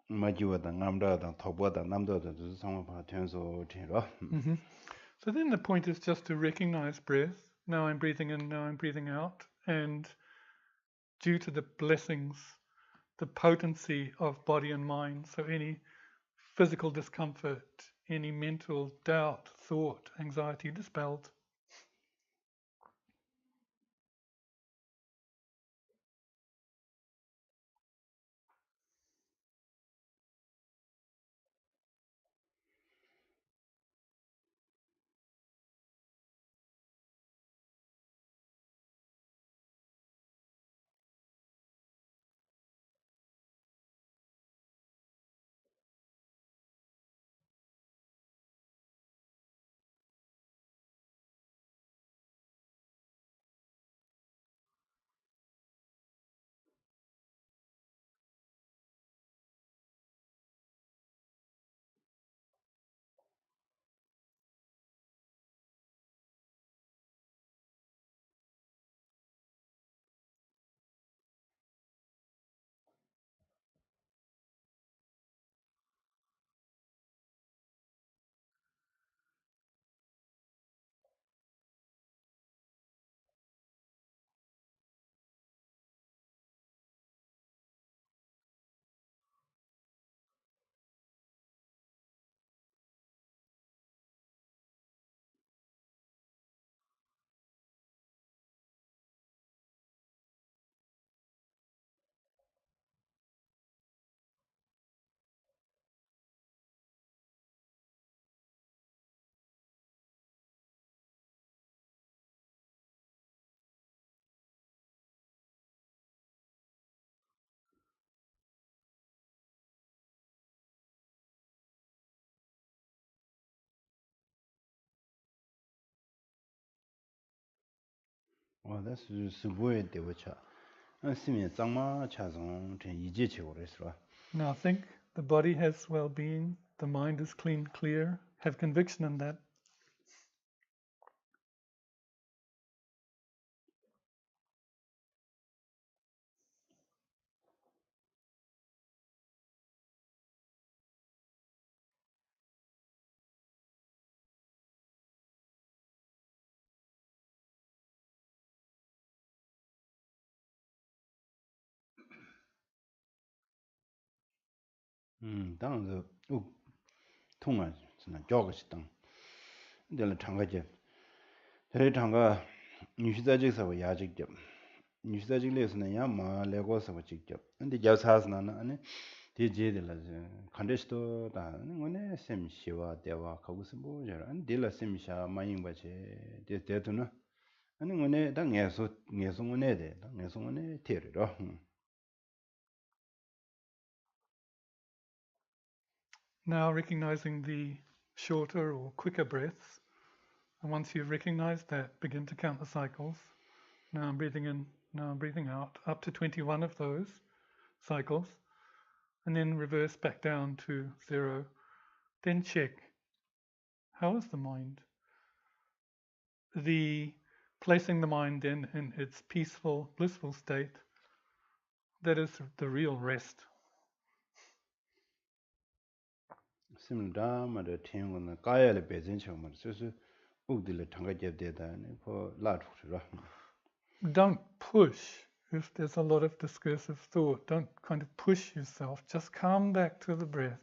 마지와다 남다다 토보다 남다다 상황파 텐서 되라 So then the point is just to recognize breath. Now I'm breathing in, now I'm breathing out, and due to the blessings, the potency of body and mind, so any physical discomfort, any mental doubt, thought, anxiety dispelled. Oh, that's super de wacha. Simi zangma cha zong chen yi ji chi wo res ra. Now think the body has well-being, the mind is clean, clear, have conviction in that. Dang zo u tung a zna jog chi dang. De la chang ga je. Tere chang ga ni shi za ji sa wa ya ji ge. Ni shi za ji le sna ya ma le go sa wa ji ge. Ande ja sa sna na ane de je de la je. Kan de sto da ngone sem shi wa de wa ka gu sim bo je. Ane de la sem sha ma yin ba che. De tu na. Ane ngone da nge so ngone de. Da nge so ngone te re ro. Now recognizing the shorter or quicker breaths. And once you've recognized that, begin to count the cycles. Now I'm breathing in, now I'm breathing out, up to 21 of those cycles. And then reverse back down to 0. Then check, how is the mind? The placing the mind in its peaceful, blissful state, that is the real rest. Sim da ma de tian wen na ga ya le be zhen qiao ma su su u de le tang ga je de da ne po la chu ro. Don't push. If there's a lot of discursive thought, don't kind of push yourself. Just come back to the breath.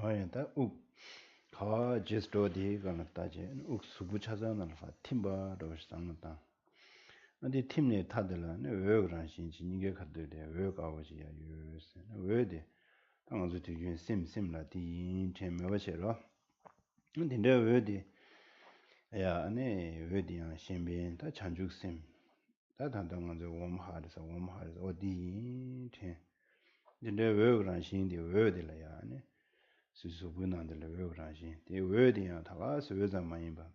다 가 제스토디 가나 따제 욱 수부 찾아나라 팀바로 상다 근데 팀내 타들라네 왜 그런 신지 이게 가들래 왜 가버지야 유스 왜데 당어도 되게 심심라 디 재미버셔로 근데 내 왜데 야 아니 왜디야 신빈 다 찬죽심 다 단단한데 웜하르서 어디 제 근데 왜 그런 신디 왜들이야 아니 수수분한들 왜 그런 신 데 왜디야 다가 스웨자 많이 봐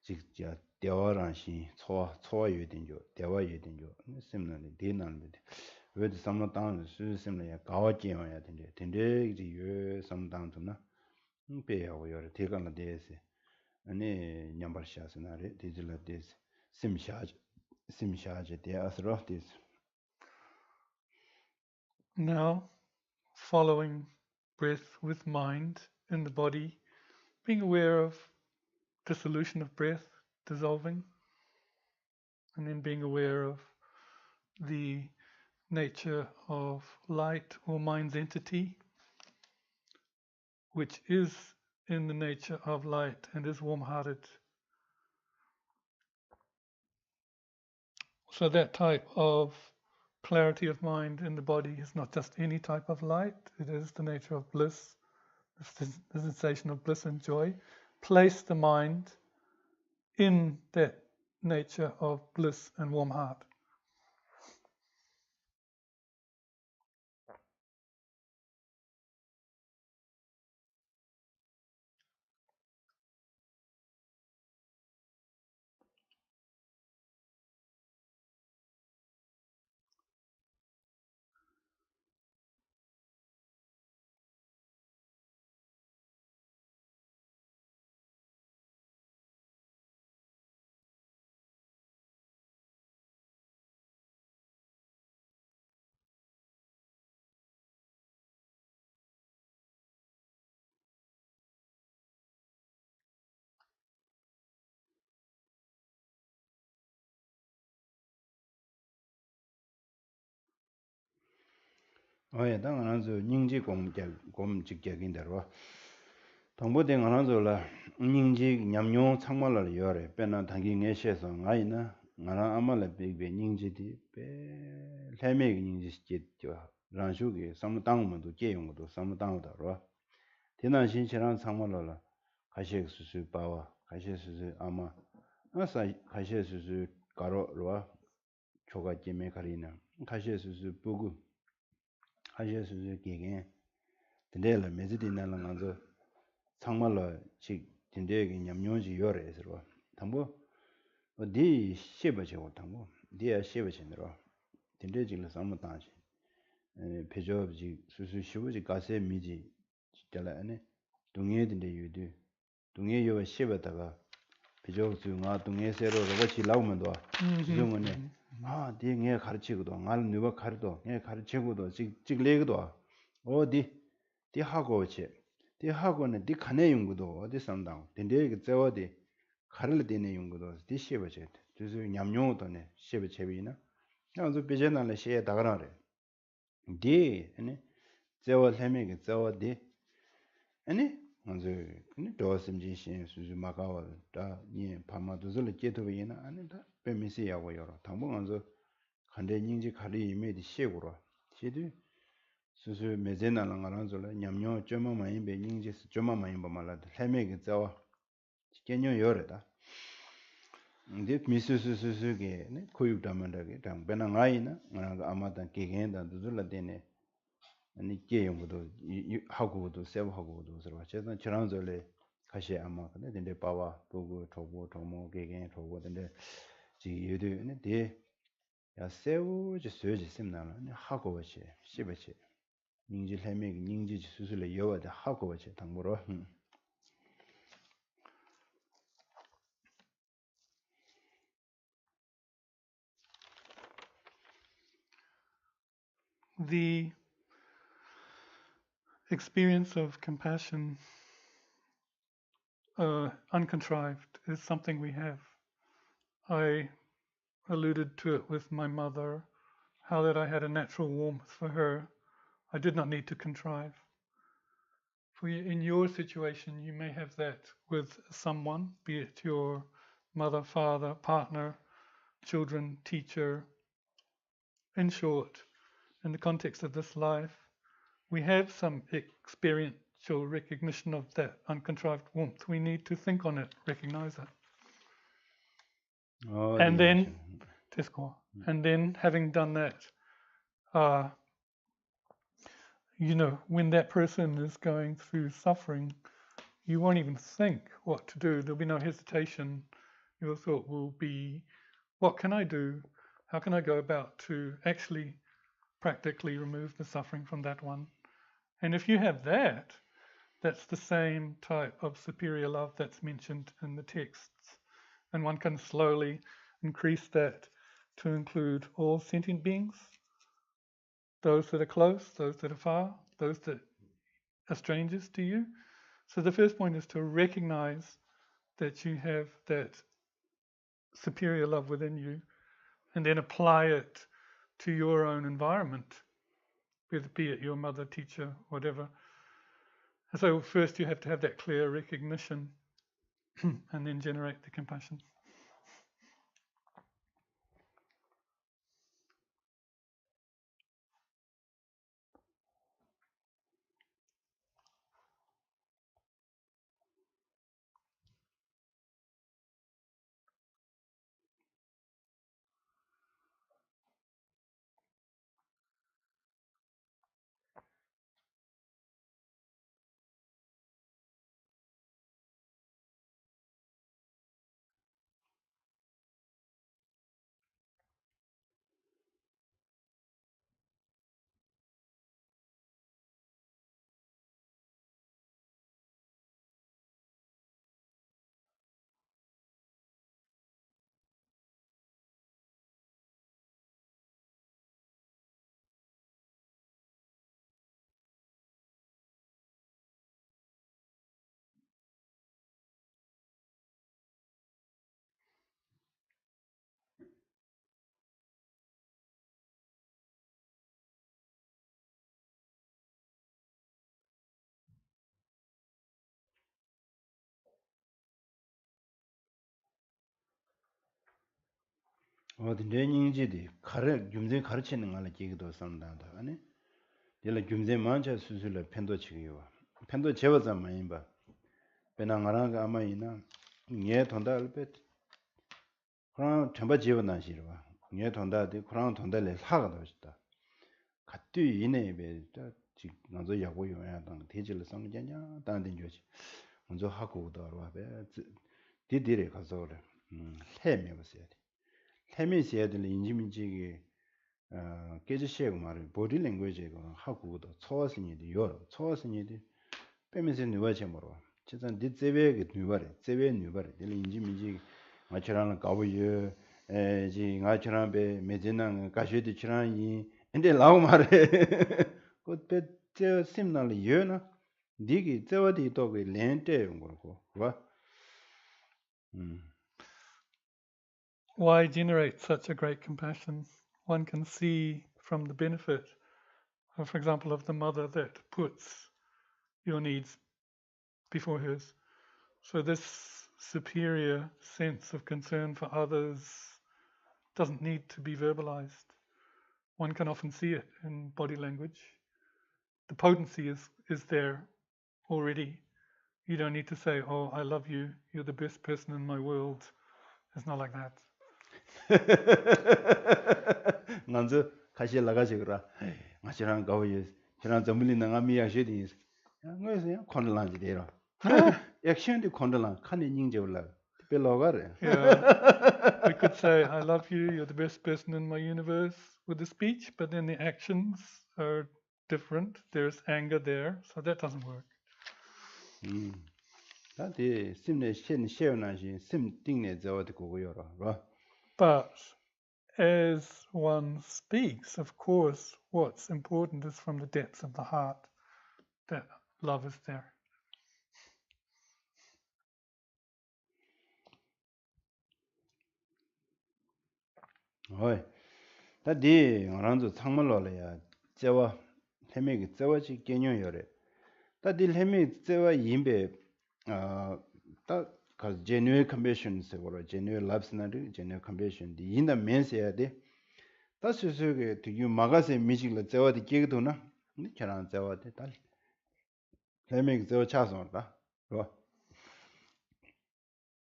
직자 대화란시 초와 유된죠 대화 유된죠 심는 대난데 왜도 삼나당 수심을 가와지어야 된대 된대 이제 요 삼당도나 배하고 여러 대간의 대해서 아니 냠발샤스나레 디질라 데스 심샤지 대아스로 데스 Now, following breath with mind in the body, being aware of dissolution of breath, dissolving, and then being aware of the nature of light or mind's entity, which is in the nature of light and is warm-hearted. So that type of clarity of mind in the body is not just any type of light, it is the nature of bliss, the sensation of bliss and joy. Place the mind in that nature of bliss and warm heart. 당연한서 닝지 곰 직격인데로 동보된 하나서라 닝지 냠뇽 창말을 요래 빼나 당기에 셔서 아이나 나라 아말레 베베 닝지디 베 레메 닝지 시죠 란슈게 삼당문도 제용도 삼당다로 대난 신체랑 창말을 가시 수수 바와 가시 수수 아마 아사 가시 수수 가로로 초가 제메 가리나 가시 수수 보고 가시 수수 개개 근데라 메지디나랑 안저 상말로 직 딘데게 냠뇽지 요래서로 담보 어디 쉐버죠 담보 디야 쉐버진으로 딘데지를 삼다지 배조지 수수 쉬우지 가세 미지 진짜라 아니 동해딘데 유디 동해 요 쉐버다가 배조 중앙 동해 세로 로버치 라우면도 주문에 아 디게 가르치고도 알 누가 가르도 내 가르치고도 직레고도 어디 디 하고 오지 디 하고는 디 칸에 연구도 어디 산다 딘데게 저어디 가를 되는 연구도 디 쉐버제 그래서 냠뇽도네 쉐버 제비나 그래서 비제나를 쉐에 다가라래 디 아니 저어 해매게 저어디 아니 먼저 근데 도심지신 수주 마가와 다니 파마도를 제도비나 아니다 빼미시야고 여러 당분 먼저 간대 닝지 가리 이메디 쉐고로 시디 수수 메제나랑 알아서라 냠뇽 쩌마 많이 베 닝지 쩌마 많이 봐말라 해매게 저어 개념 여러다 근데 미스스스스게 네 고육담한다게 당 배낭아이나 아마다 개개인다 두들라 되네 아니 게임도 하고도 세워하고도 그래서 제가 지난주에 가시 아마 근데 봐봐 보고 저거 저모 개개 저거 근데 지 얘도 네 야 세우지 쓰지 심나는 하고 버시 씹어지 닝지 해매 닝지 수술에 여와다 하고 버시 당보로 The experience of compassion, uncontrived, is something we have. I alluded to it with my mother, how that I had a natural warmth for her. I did not need to contrive. in your situation, you may have that with someone, be it your mother, father, partner, children, teacher. In short, in the context of this life, we have some experiential recognition of that uncontrived warmth. We need to think on it, recognize it. And then, and then having done that, when that person is going through suffering, you won't even think what to do. There'll be no hesitation. Your thought will be, what can I do? How can I go about to actually practically remove the suffering from that one? And if you have that, that's the same type of superior love that's mentioned in the texts. And one can slowly increase that to include all sentient beings, those that are close, those that are far, those that are strangers to you. So the first point is to recognize that you have that superior love within you, and then apply it to your own environment, be it your mother, teacher, whatever. And so first you have to have that clear recognition and then generate the compassion. 어디 내닝지디 가르 줌제 가르치는 걸 기기도 산다도 아니 얘라 줌제 만차 수술을 펜도 치기요 펜도 제워서 많이 봐 배낭아랑 아마이나 예 돈다를 그럼 전부 지원한 시로 봐 예 돈다데 그럼 돈달래 사가도 있다 같이 이내 배다 지 먼저 야고 요야당 대질을 상견냐 다른 조지 먼저 하고 오더라 봐 디디레 가서 그래 해매 보세요 해미시에들 인지민지기 깨지시고 말을 보디 랭귀지가 하고도 초화신이디 요로 초화신이디 빼면서 누워지 뭐로 지단 디제베게 누워래 제베 누워래 들 인지민지 마치라는 가부여 에지 나치랑 베 메진랑 가셔디 치랑이 근데 라고 말해 그때 저 심날이 여나 니기 저어디 또그 렌테 거고 봐 Why generate such a great compassion? One can see from the benefit, for example, of the mother that puts your needs before hers. So this superior sense of concern for others doesn't need to be verbalized. One can often see it in body language. The potency is there already. You don't need to say, oh, I love you, you're the best person in my world. It's not like that. 먼저 같이 나가지 그라 마치랑 가오이 지난 전물이 나가 미야셔디 뭐세요 콘들란지 되라 액션도 콘들란 칸이 닝제 올라 별로가래 Yeah, we could say I love you, you're the best person in my universe with the speech, but then the actions are different. There's anger there, so that doesn't work. 다들 심내 셰어나시 심 띵내 저어도 고고요라 봐 But as one speaks, of course, what's important is from the depths of the heart that love is there. 어이 다디 어란도 창물로래야 제와 해매기 제와지 개념이래 다 딜헤미 제와 임베 다 genuine compassion 세고로 genuine love스나리 genuine compassion 디 인다 면세야 돼. 다 스스로게 두 마가세 미직을 제와디 끼거도나. 근데 저랑 제와디 달. 헤미 제와 차서다.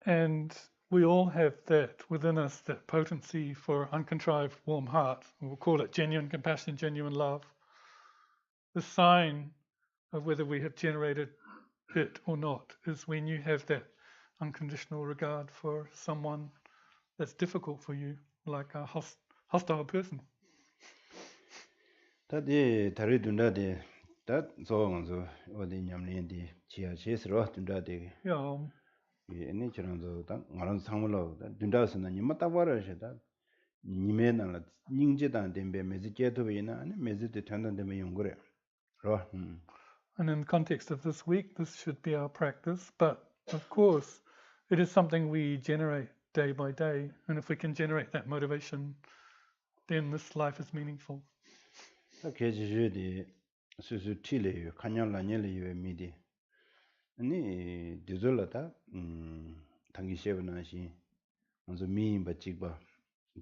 And we all have that within us, that potency for uncontrived warm heart. We'll call it genuine compassion, genuine love. The sign of whether we have generated it or not is when you have that unconditional regard for someone that's difficult for you, like a hostile person. 다디 다리 둔다디 다 소원서 어디 냠린디 지야 제스로 둔다디 Yeah, 얘네 저런도 다 말은 상물로 둔다스나 니마 따버려셔다 니메나라 닝제단 덴베 메지게도이나 아니 메지데 탄단데메 용거래 로 and in the context of this week, this should be our practice. But of course, it is something we generate day by day. And if we can generate that motivation, then this life is meaningful. 다 계지주디 수수 틸레요 칸냥라녜레요 미디 아니 디졸라다 당기셰브나시 먼저 미임바 찍바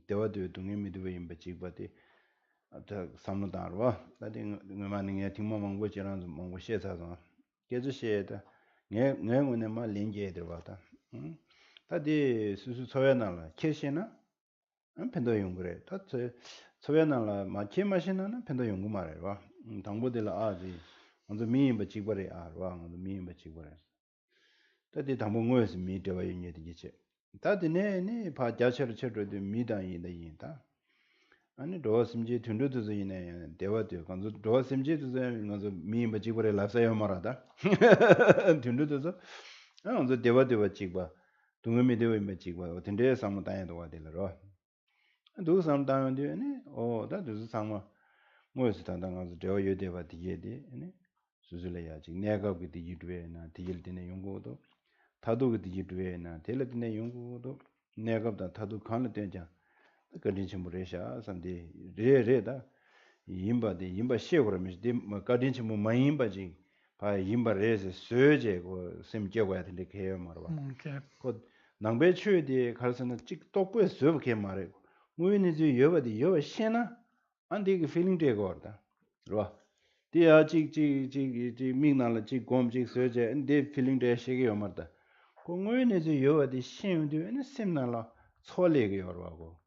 대화도 동에 미드웨 임바 찍바데 다 삼노다르와 다디 응마닝에 팀모망고 지랑 몽고 셰사서 계주셰다 녜녜고네마 린게드바다 다디 수수 소야나라 캐시나 안 펜도 용그래 다 소야나라 마케마시나나 펜도 용구 말해와 당보들라 아지 먼저 미임바 찍바레 아와 먼저 미임바 찍바레 다디 당봉고에서 미대와 인예디게 다디네 바 자체로 쳐도 미다이다 인다 아니 도심지 튼두두즈 이네 대화도 간저 도심지도 간저 미임바 찍바레 라사요 말하다 튼두두즈 먼저 대화도 찍바 동음이 되어 있는 찍바 어떤데 상무 다야도 와들러 도 상담인데 아니 다도 상무 뭐에서 당당하서 대화 요대바 디게디 아니 수술해야지 내가 그 디기드에나 디길드네 연구도 다도 그 디기드에나 텔레드네 연구도 내가보다 다도 간을 된자 그린치 모레샤 산디 레레다 임바데 임바 시에고라면서 디 가딘치 뭐 마임바지 바 임바 레스 sö제고 셈제고야 된데 개요 말아 Okay. 그 낭배추에 가서는 찍 똑부에 sö게 말해 무인이지 여바디 여 신나 안디 그 필링 되고 왔다 로 디아 찍찍찍 민나라 찍 곰찍 sö제 안디 필링 돼 시게 말다 공무인이지 여바디 신도 ene 셈나라 초래게 여러고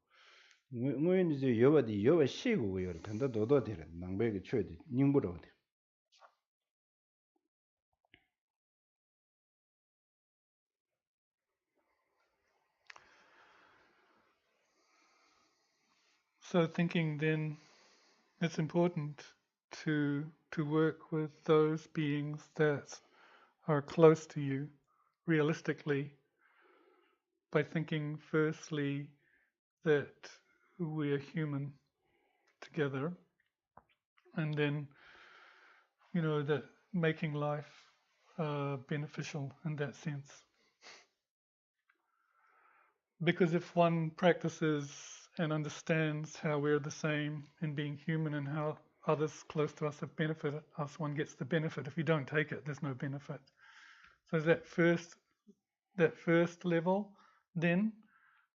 무인이지 여바디 여바 시고 여 된다 도도 되는 낭배게 추에디 닝부로 돼 So thinking then, it's important to work with those beings that are close to you realistically by thinking firstly that we are human together, and then that making life beneficial in that sense. Because if one practices and understands how we're the same in being human and how others close to us have benefited us, one gets the benefit. If you don't take it, there's no benefit. So that first level then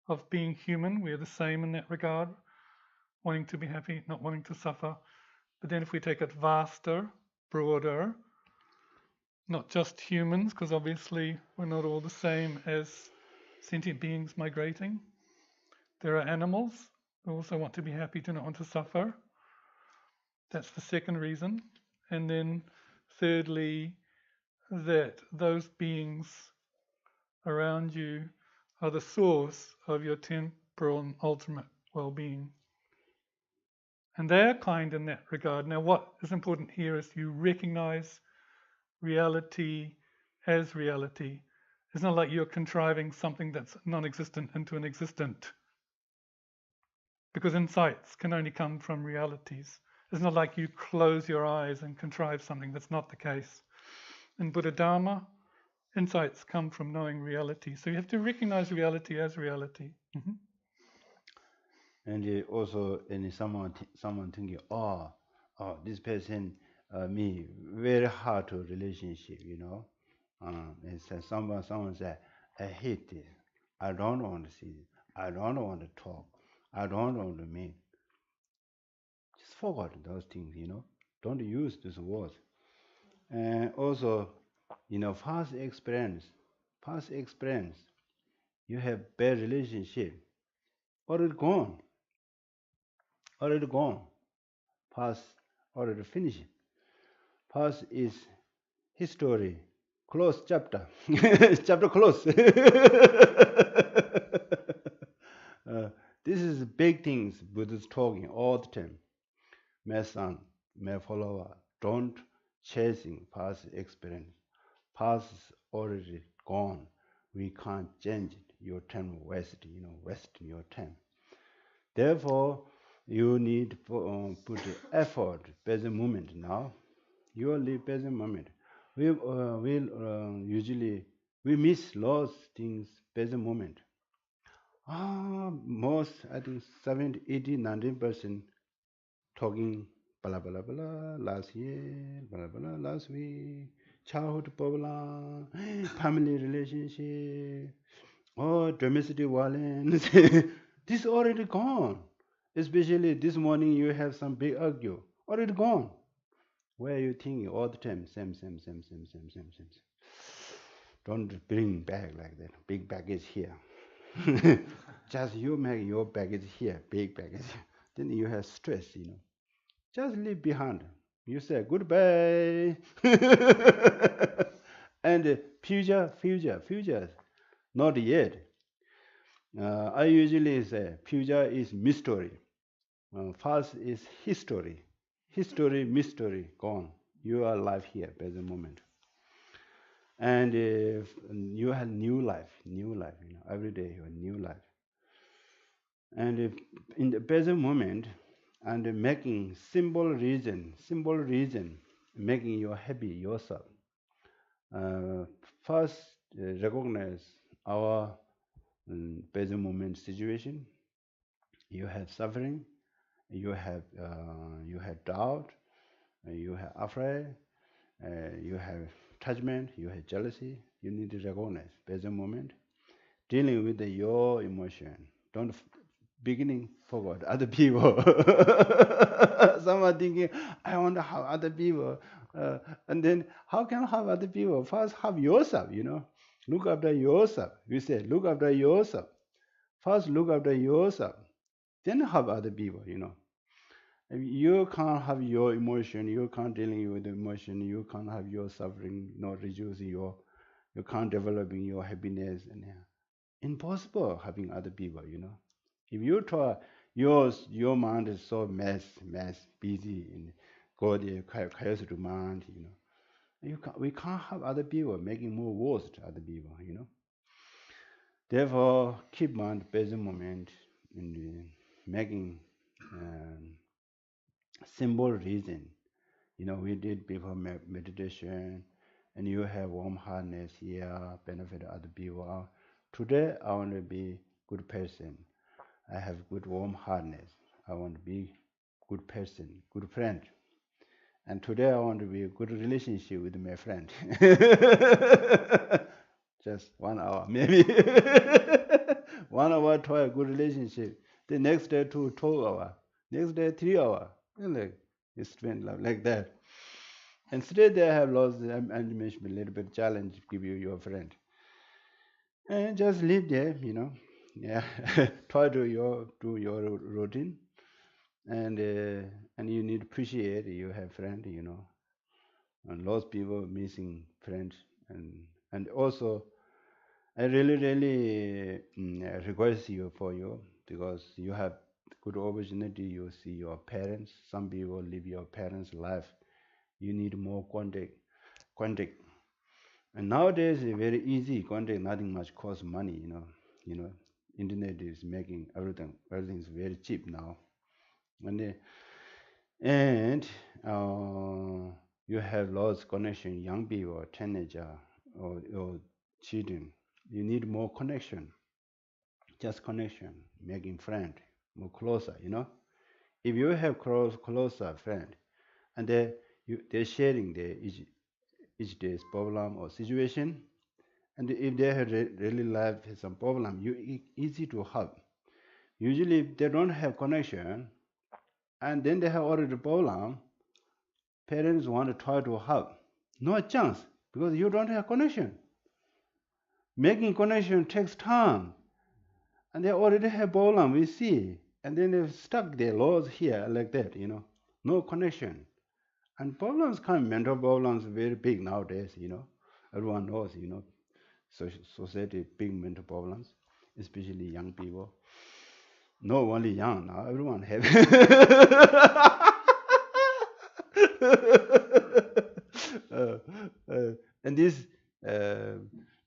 of being human, we're the same in that regard, wanting to be happy, not wanting to suffer. But then if we take it vaster, broader, not just humans, because obviously we're not all the same as sentient beings migrating. There are animals who also want to be happy, do not want to suffer. That's the second reason. And then thirdly, that those beings around you are the source of your temporal and ultimate well-being. And they're kind in that regard. Now, what is important here is you recognize reality as reality. It's not like you're contriving something that's non-existent into an existent. Because insights can only come from realities. It's not like you close your eyes and contrive something. That's not the case. In Buddha Dharma, insights come from knowing reality. So you have to recognize reality as reality. Mm-hmm. And also, someone thinking, this person me very hard to relationship, and so someone said, I hate this. I don't want to see this. I don't want to talk. I don't want to meet. Just forget those things. Don't use these words. And also, past experience, you have bad relationship, already gone, already gone. Past already finished. Past is history. Close chapter. Chapter close. This is big things Buddha is talking all the time. My son, my follower, don't chasing past experience. Past is already gone. We can't change it. Your time wasting your time. Therefore, you need to put effort, present moment now. You live present moment. Usually we miss lots things present moment. Most I think 70, 80, 90% talking blah blah blah last year, blah blah last week, childhood problem, family relationship, domestic violence. This already gone. Especially this morning you have some big argue. Already gone. Where are you thinking all the time? Same. Don't bring back like that. Big baggage here. Just you make your baggage here, big baggage. Then you have stress. Just leave behind. You say goodbye. And future, not yet. I usually say future is mystery. Past is history. History, mystery, gone. You are alive here, present moment. And you have new life. Every day you have new life. And in the present moment, and making simple reason, making you happy yourself. First, recognize our present moment situation. You have suffering, you have doubt, you have afraid, you have attachment, you have jealousy. You need to recognize present moment, dealing with your emotion. Don't beginning forward other people. Someone thinking, I want to have other people. And then how can I have other people? First have yourself. Look after yourself. We say, look after yourself. First look after yourself. Then have other people. If you can't have your emotion, you can't dealing with the emotion, you can't have your suffering, not reducing you can't developing your happiness, and impossible having other people. If you try, your mind is so busy and go there, chaos to mind. We can't have other people making more worse to other people. Therefore, keep mind present moment and making simple reason. We did before meditation, and you have warm heartness here, benefit other people. Today, I want to be good person. I have good warm heartness. I want to be good person, good friend. And today I want to be a good relationship with my friend. Just 1 hour, maybe. 1 hour to a good relationship. The next day 2 hours. Next day 3 hours. Like you spend like that. And today they have lost the mentioned a little bit challenge give you your friend. And just live there. Yeah. Try to do your routine. And you need to appreciate you have friend. And lots of people missing friends. And also I really request you for you because you have good opportunity. You see your parents. Some people live your parents' life. You need more contact. And nowadays it's very easy contact. Nothing much costs money. Internet is making everything. Everything is very cheap now. And you have lost connection. Young people, teenager, or children. You need more connection. Just connection, making friend more closer. If you have closer friend, and they're sharing their each day's problem or situation, and if they have really life has some problem, easy to help. Usually, if they don't have connection, and then they have already problem, parents want to try to help. No chance because you don't have connection. Making connection takes time, and they already have problem. We see, and then they've stuck their laws here like that. No connection, and problems come. Mental problems very big nowadays. Everyone knows. Society big mental problems, especially young people. No only young now, everyone have. uh, and this uh,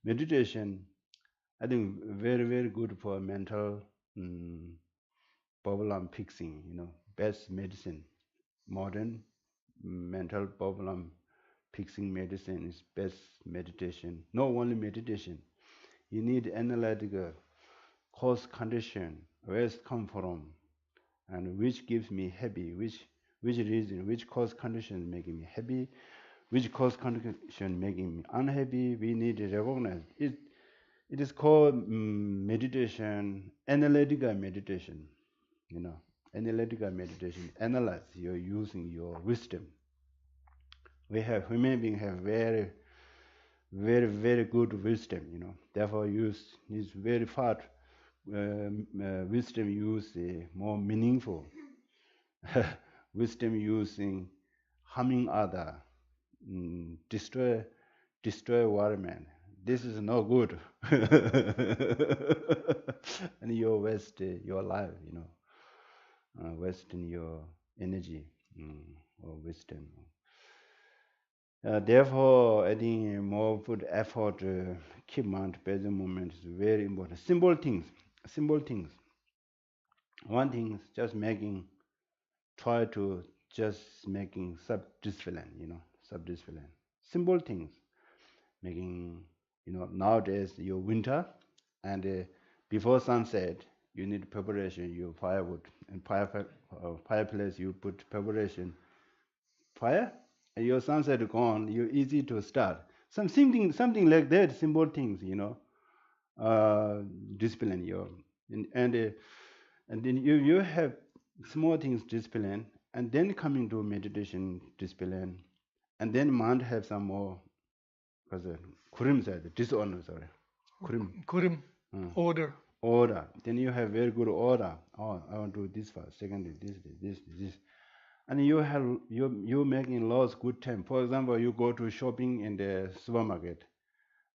meditation, I think, very very good for mental mm, problem fixing. Best medicine. Modern mental problem fixing medicine is best meditation. Not only meditation, you need analytical cause condition, where it come from, and which gives me happy, which reason, which cause condition making me happy, which cause condition making me unhappy. We need to recognize it. It is called meditation, analytical meditation. Analytical meditation. Analyze. You're using your wisdom. We have human beings have very, very, very good wisdom. Therefore, use is very far. Wisdom use more meaningful. Wisdom using harming other, destroy environment. This is no good. And you waste your life, wasting your energy or wisdom. Therefore, I think more put effort, keep mind, present moment is very important. Simple things. One thing is just try to just making sub-discipline. Simple things. Making, nowadays your winter, and before sunset, you need preparation, your firewood, and fireplace, you put preparation, fire, and your sunset gone, you easy to start. Something like that, simple things, discipline your, and then you have small things discipline, and then coming to meditation discipline, and then mind have some more, because kurim said dishonor, sorry, Kurim, order. Order. Then you have very good order. Oh, I want to do this first, second this, and you making lots good time. For example, you go to shopping in the supermarket,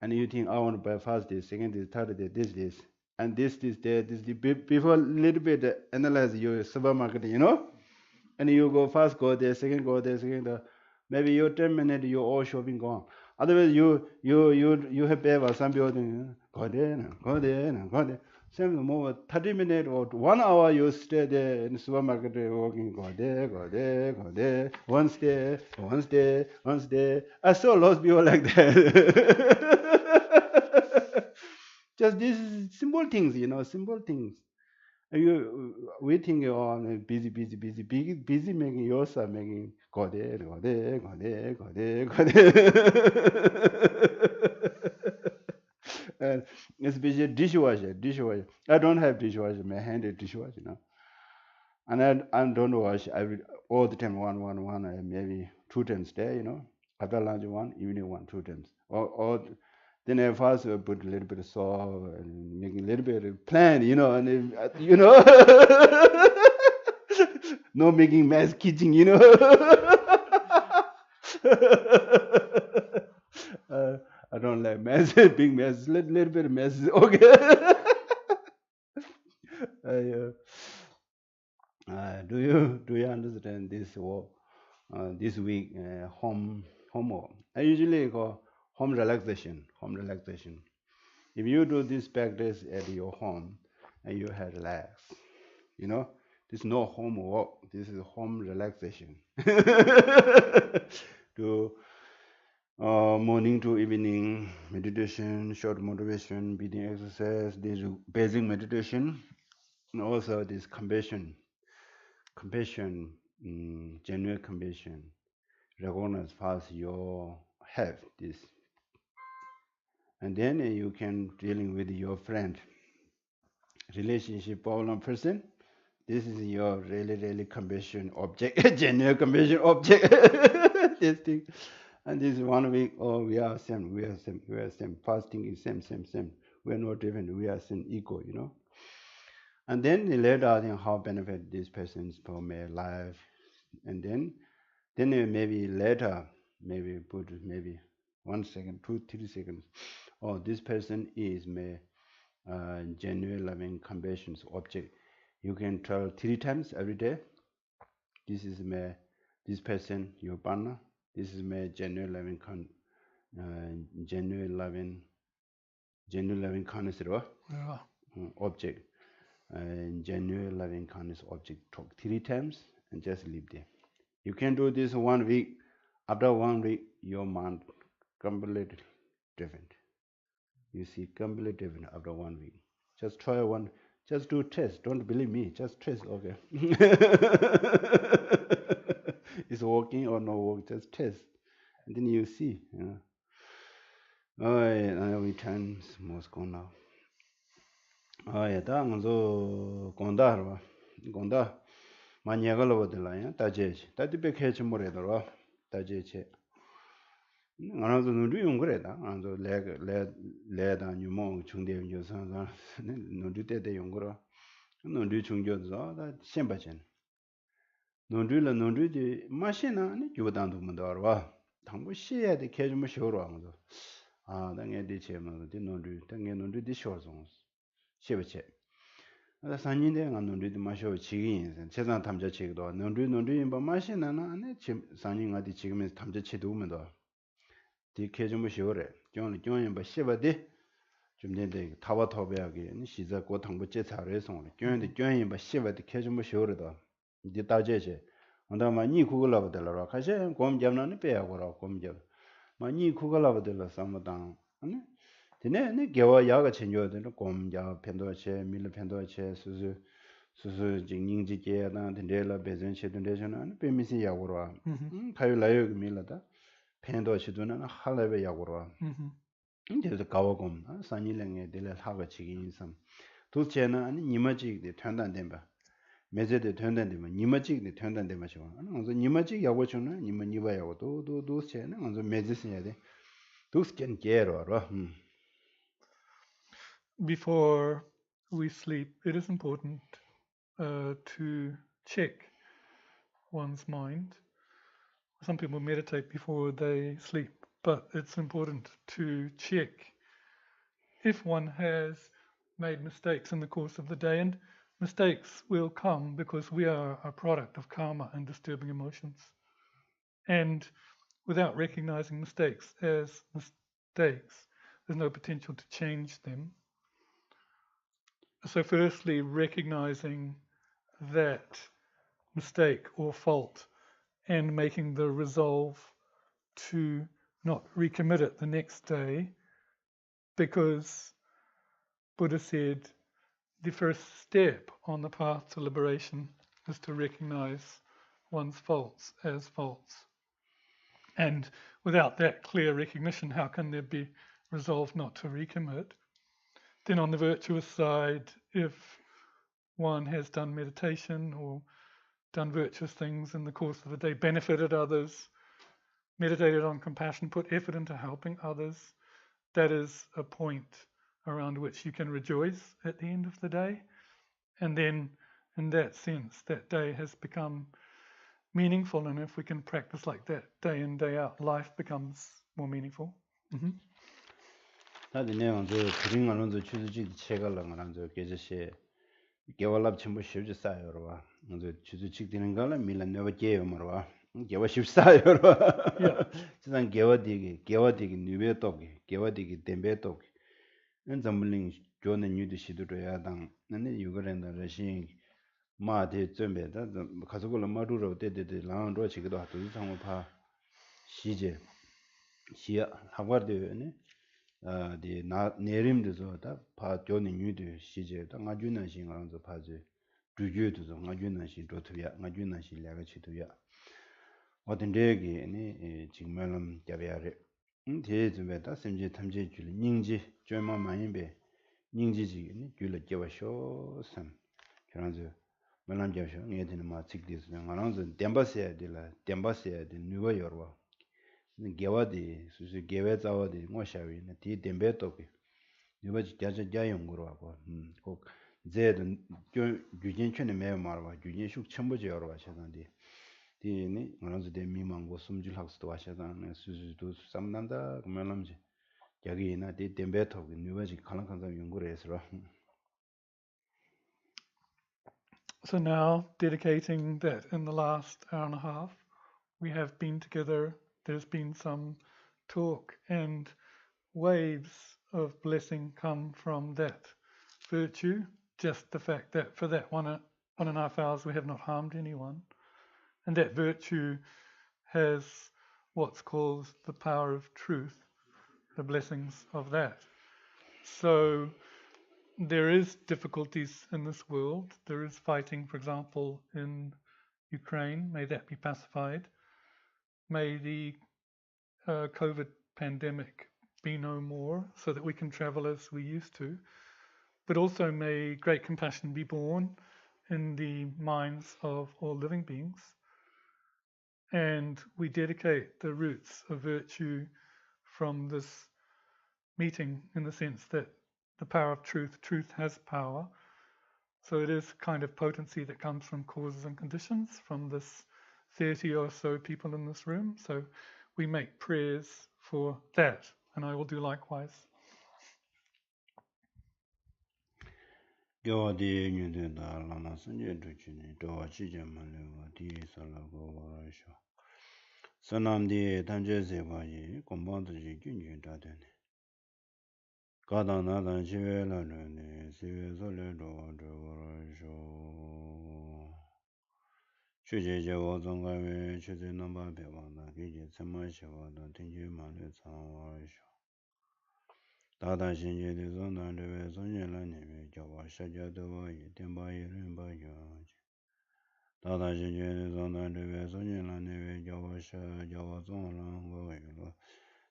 and you think I want to buy first this, second this, third this, and this there, this before a little bit analyze your supermarket, and you go first, go there, second there. Maybe your 10 minutes, you all shopping gone. Otherwise, you have paper. Some people think, go there. Some more 30 minutes or 1 hour you stay there in the supermarket walking. Go there. Once there. I saw lots of people like that. Just these simple things, simple things. We think you're on busy making yourself making go there. And especially dishwasher. I don't have dishwasher, my hand is dishwasher, and I don't wash all the time. One, maybe 2 times a day, After lunch one, evening one, 2 times. Or then I first put a little bit of salt and making a little bit of plan, and no making mess kitchen, I don't like mess, big mess, little bit of mess is okay. Do you understand this this week home work? I usually call home relaxation. If you do this practice at your home and you have relax, this is no home work. This is home relaxation. To morning to evening meditation, short motivation, breathing exercise, this basic meditation, and also this compassion, genuine compassion, recognize fast you have this. And then you can dealing with your friend, relationship problem person. This is your really compassion object, genuine compassion object. This thing. And this 1 week, oh, we are same. Fasting is same. We are not different. We are same equal, And then later, I think how benefit this person's for my life. And then maybe later, maybe put maybe 1 second, 2, 3 seconds. Oh, this person is my genuine loving compassion object. You can tell 3 times every day. This person, your partner. This is my genuine loving kindness object. Genuine loving kindness object. Talk 3 times and just leave there. You can do this 1 week. After 1 week, your mind completely different. You see completely different after 1 week. Just try one. Just do test. Don't believe me. Just test. Okay. It's working or not working. Just test, and then you see. Oh, yeah, we turn Moscow now. Oh, yeah, that was so Gondar. Gondar. Maniagalo de la ya. Tajej. Tadibe catch more at the Tajej. 안아서 눈도 용거래다. 안아서 레다 뉴몽 중대 연구선 눈도 때때 용거라. 눈도 중교서 다 셴바전. 눈도디 마시나 아니 교단도 문도 알아. 당부 시에 돼 개좀 쉬어로 하면서. 아, 당에 대체면 눈도 당에 눈도디 쉬어서. 쉬어체. 나 산인데 안 눈도디 마셔 지긴 세상 탐자치기도 눈도 임바 마시나나 아니 산인가디 지금에 탐자치도 오면도 디 개좀 쉬어래. 교는 뭐 씹어대. 좀 된데 타와 타베하게 시작 고 당부 제차래서 교는 뭐 씹어대 개좀 쉬어래다. 이제 따제제. 언다마 니 구글라버들라 가시 곰 잡나니 빼야고라 곰 잡. 마니 구글라버들라 삼마당. 아니 되네 개와 야가 챙겨야 되는 곰자 펜도체 밀 펜도체 수수 징닝지게나 된데라 베전체든데서는 빼미시 야고라. 가요라요 밀라다. 펜도치도는 할레베 야고라. 이제서 가와곰 산일랭에 될 하가 지긴 있음. 도체는 아니 니마지게 된단된 바. 메제데 된단되면 니마지게 된단된 마셔. 그래서 니마지 야고초는 니마 야고도 도체는 그래서 메제스야 돼. 도스ken 게로라. Before we sleep, it is important to check one's mind. Some people meditate before they sleep, but it's important to check if one has made mistakes in the course of the day. And mistakes will come because we are a product of karma and disturbing emotions. And without recognizing mistakes as mistakes, there's no potential to change them. So firstly, recognizing that mistake or fault and making the resolve to not recommit it the next day, because Buddha said the first step on the path to liberation is to recognize one's faults as faults. And without that clear recognition, how can there be resolve not to recommit? Then on the virtuous side, if one has done meditation or done virtuous things in the course of the day, benefited others, meditated on compassion, put effort into helping others, that is a point around which you can rejoice at the end of the day. And then in that sense, that day has become meaningful. And if we can practice like that day in, day out, life becomes more meaningful. 다들 내가 저 그림을 저 주주지 책을랑 저 계제시 개월랍 전부 쉬지 싸요로 저 주주직 되는 거를 밀란 내가 개요 말아 개월 쉽사요로 지난 개월디기 뉴베토기 개월디기 덴베토기 엔점블링 조는 뉴드 시도로야 당 나는 유거랜다 러시 마데 좀베다 가서걸 마루로 데데데 라운드 지기도 하도 상호파 시제 시야 하버드네 디 내림도서다 파 조는 뉴드 시제다 나주는 신랑서 파지 주주도서 나주는 신 도트야 나주는 신 내가 치도야 어떤 데기 니 정말은 잡야래 대즈베다 심지 탐지 줄 닝지 쨈마 많이베 닝지지 니 줄을 잡아쇼 삼 그런저 말람 잡쇼 얘들은 마 찍디스 나랑은 덴바스야 되라 덴바스야 되 누가 여와 니 개와디 수수 개와 자와디 뭐샤위 니 덴베 토피 누가 자자 자용 거라고 꼭 제든 규진圈에 매어 말와 규진 숙 첨부지 여러 가지던데 디니 그런서 데 미망고 숨질 학스도 와셔다는 수수도 삼난다 그러면은 여기나 디 덴베토 누가지 칼랑칸자 연구를 해서 So now, dedicating that in the last hour and a half, we have been together, there's been some talk, and waves of blessing come from that virtue. Just the fact that for that one and a half hours we have not harmed anyone. And that virtue has what's called the power of truth, the blessings of that. So there is difficulties in this world. There is fighting, for example, in Ukraine. May that be pacified. May the COVID pandemic be no more so that we can travel as we used to. But also may great compassion be born in the minds of all living beings. And we dedicate the roots of virtue from this meeting in the sense that the power of truth has power. So it is kind of potency that comes from causes and conditions, from this 30 or so people in this room. So we make prayers for that, and I will do likewise. 겨와디 뉴데다 라마 선제 두치니 도와 지점만레와 디살라고 와라쇼 선남디 단제세바이 공방들이 균균다되네 가다나단 시외라네 시외설레로 저거라쇼 최제제와 정가외 최제 넘바 배wan다 기제 참마시와다 땡제만레 상와쇼 다다신제의 zon단의 zon년라님의 저와 샤자도와의 템바이를 바여지 다다신제의 zon단의 zon년라님의 저와 샤자와 zon란과의로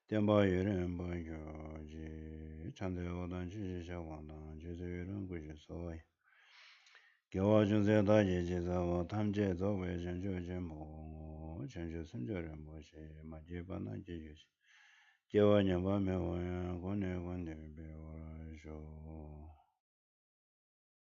템바이를 바여지 찬대오단 지시샤wan다 제제를 구시소이 교화준세다 예제자와 탐제자의 전조제모 전조 선조를 모시 마제바나 제시 개와냐 밤에 와야 권해 권대 배워줘